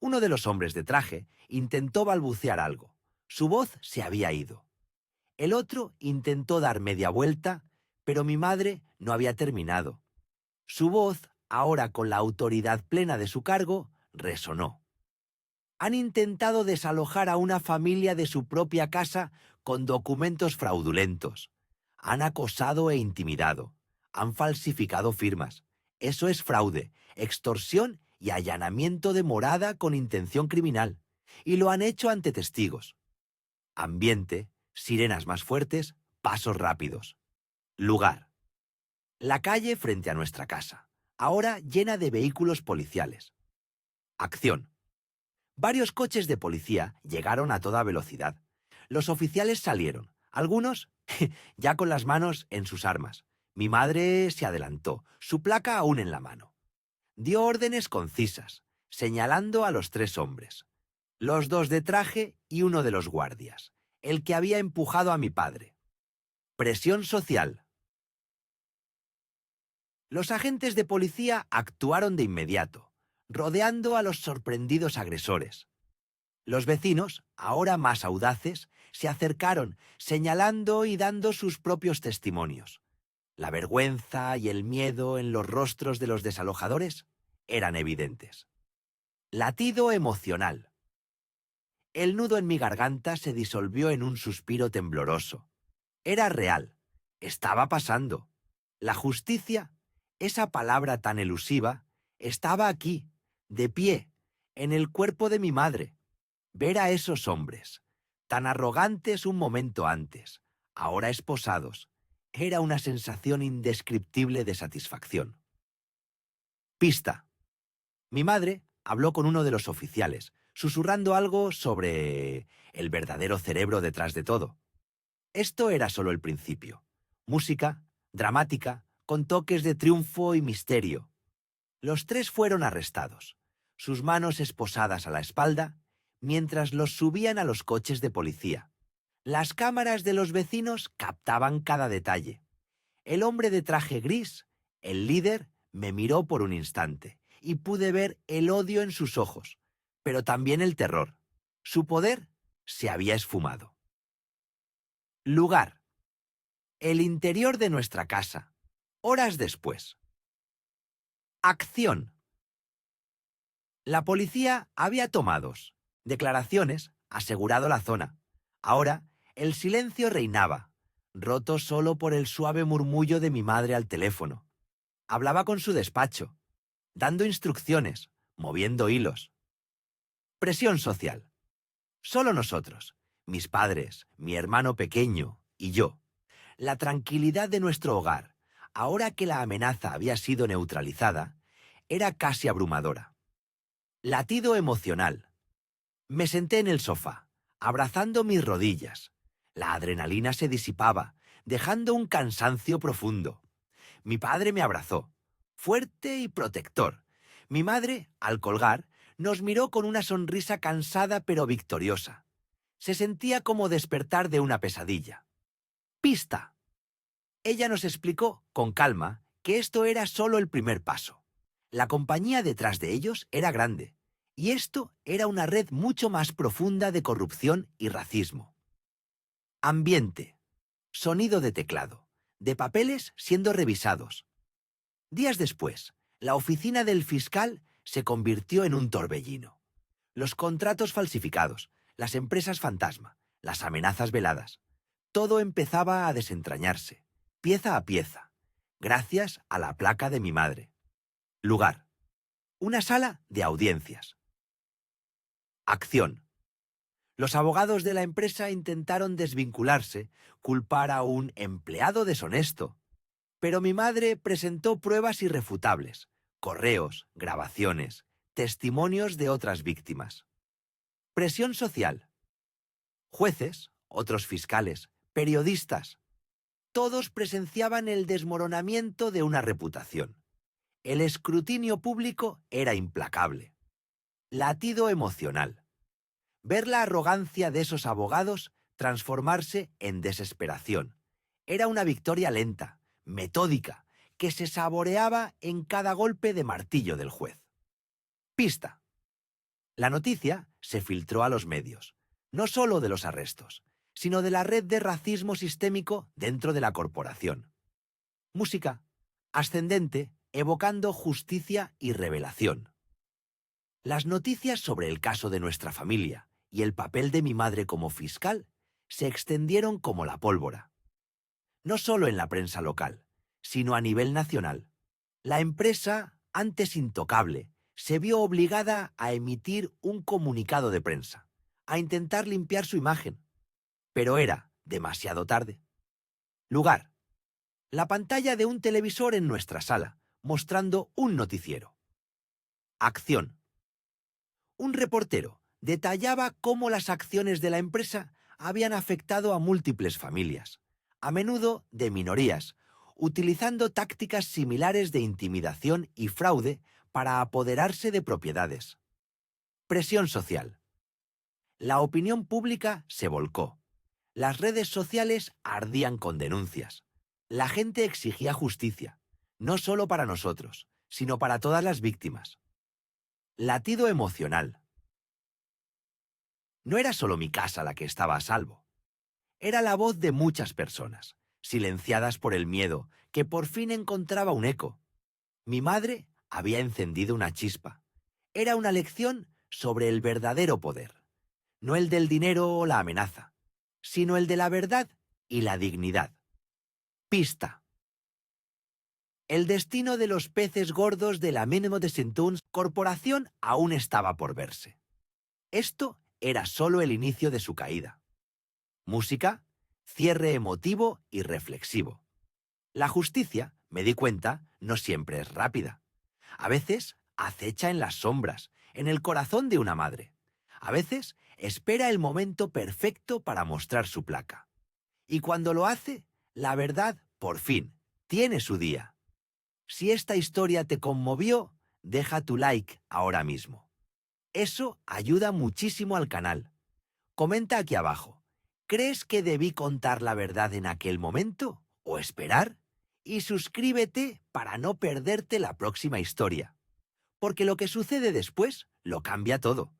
Uno de los hombres de traje intentó balbucear algo. Su voz se había ido. El otro intentó dar media vuelta, pero mi madre no había terminado. Su voz, ahora con la autoridad plena de su cargo, resonó. Han intentado desalojar a una familia de su propia casa con documentos fraudulentos. Han acosado e intimidado. Han falsificado firmas. Eso es fraude, extorsión y allanamiento de morada con intención criminal. Y lo han hecho ante testigos. Ambiente, sirenas más fuertes, pasos rápidos. Lugar. La calle frente a nuestra casa, ahora llena de vehículos policiales. Acción. Varios coches de policía llegaron a toda velocidad. Los oficiales salieron, algunos ya con las manos en sus armas. Mi madre se adelantó, su placa aún en la mano. Dio órdenes concisas, señalando a los tres hombres. Los dos de traje y uno de los guardias, el que había empujado a mi padre. Presión social. Los agentes de policía actuaron de inmediato, rodeando a los sorprendidos agresores. Los vecinos, ahora más audaces, se acercaron, señalando y dando sus propios testimonios. La vergüenza y el miedo en los rostros de los desalojadores eran evidentes. Latido emocional. El nudo en mi garganta se disolvió en un suspiro tembloroso. Era real. Estaba pasando. La justicia, esa palabra tan elusiva, estaba aquí, de pie, en el cuerpo de mi madre. Ver a esos hombres, tan arrogantes un momento antes, ahora esposados, era una sensación indescriptible de satisfacción. Pista. Mi madre habló con uno de los oficiales, susurrando algo sobre el verdadero cerebro detrás de todo. Esto era solo el principio. Música, dramática, con toques de triunfo y misterio. Los tres fueron arrestados, sus manos esposadas a la espalda, mientras los subían a los coches de policía. Las cámaras de los vecinos captaban cada detalle. El hombre de traje gris, el líder, me miró por un instante y pude ver el odio en sus ojos, pero también el terror. Su poder se había esfumado. Lugar. El interior de nuestra casa, horas después. Acción. La policía había tomado declaraciones, asegurado la zona. Ahora, el silencio reinaba, roto solo por el suave murmullo de mi madre al teléfono. Hablaba con su despacho, dando instrucciones, moviendo hilos. Presión social. Solo nosotros, mis padres, mi hermano pequeño y yo. La tranquilidad de nuestro hogar, ahora que la amenaza había sido neutralizada, era casi abrumadora. Latido emocional. Me senté en el sofá, abrazando mis rodillas. La adrenalina se disipaba, dejando un cansancio profundo. Mi padre me abrazó, fuerte y protector. Mi madre, al colgar, nos miró con una sonrisa cansada pero victoriosa. Se sentía como despertar de una pesadilla. Pista. Ella nos explicó, con calma, que esto era solo el primer paso. La compañía detrás de ellos era grande, y esto era una red mucho más profunda de corrupción y racismo. Ambiente. Sonido de teclado, de papeles siendo revisados. Días después, la oficina del fiscal se convirtió en un torbellino. Los contratos falsificados, las empresas fantasma, las amenazas veladas. Todo empezaba a desentrañarse, pieza a pieza, gracias a la placa de mi madre. Lugar. Una sala de audiencias. Acción. Los abogados de la empresa intentaron desvincularse, culpar a un empleado deshonesto. Pero mi madre presentó pruebas irrefutables, correos, grabaciones, testimonios de otras víctimas. Presión social. Jueces, otros fiscales, periodistas. Todos presenciaban el desmoronamiento de una reputación. El escrutinio público era implacable. Latido emocional. Ver la arrogancia de esos abogados transformarse en desesperación. Era una victoria lenta, metódica, que se saboreaba en cada golpe de martillo del juez. Pista. La noticia se filtró a los medios, no solo de los arrestos, sino de la red de racismo sistémico dentro de la corporación. Música. Ascendente, evocando justicia y revelación. Las noticias sobre el caso de nuestra familia y el papel de mi madre como fiscal se extendieron como la pólvora. No solo en la prensa local, sino a nivel nacional. La empresa, antes intocable, se vio obligada a emitir un comunicado de prensa, a intentar limpiar su imagen. Pero era demasiado tarde. Lugar. La pantalla de un televisor en nuestra sala, mostrando un noticiero. Acción. Un reportero detallaba cómo las acciones de la empresa habían afectado a múltiples familias, a menudo de minorías, utilizando tácticas similares de intimidación y fraude para apoderarse de propiedades. Presión social. La opinión pública se volcó. Las redes sociales ardían con denuncias. La gente exigía justicia, no solo para nosotros, sino para todas las víctimas. Latido emocional. No era solo mi casa la que estaba a salvo. Era la voz de muchas personas, silenciadas por el miedo, que por fin encontraba un eco. Mi madre había encendido una chispa. Era una lección sobre el verdadero poder. No el del dinero o la amenaza, sino el de la verdad y la dignidad. Pista. El destino de los peces gordos de la Menemo de Saint-Uns Corporación aún estaba por verse. Esto era solo el inicio de su caída. Música, cierre emotivo y reflexivo. La justicia, me di cuenta, no siempre es rápida. A veces acecha en las sombras, en el corazón de una madre. A veces espera el momento perfecto para mostrar su placa. Y cuando lo hace, la verdad, por fin, tiene su día. Si esta historia te conmovió, deja tu like ahora mismo. Eso ayuda muchísimo al canal. Comenta aquí abajo. ¿Crees que debí contar la verdad en aquel momento o esperar? Y suscríbete para no perderte la próxima historia. Porque lo que sucede después lo cambia todo.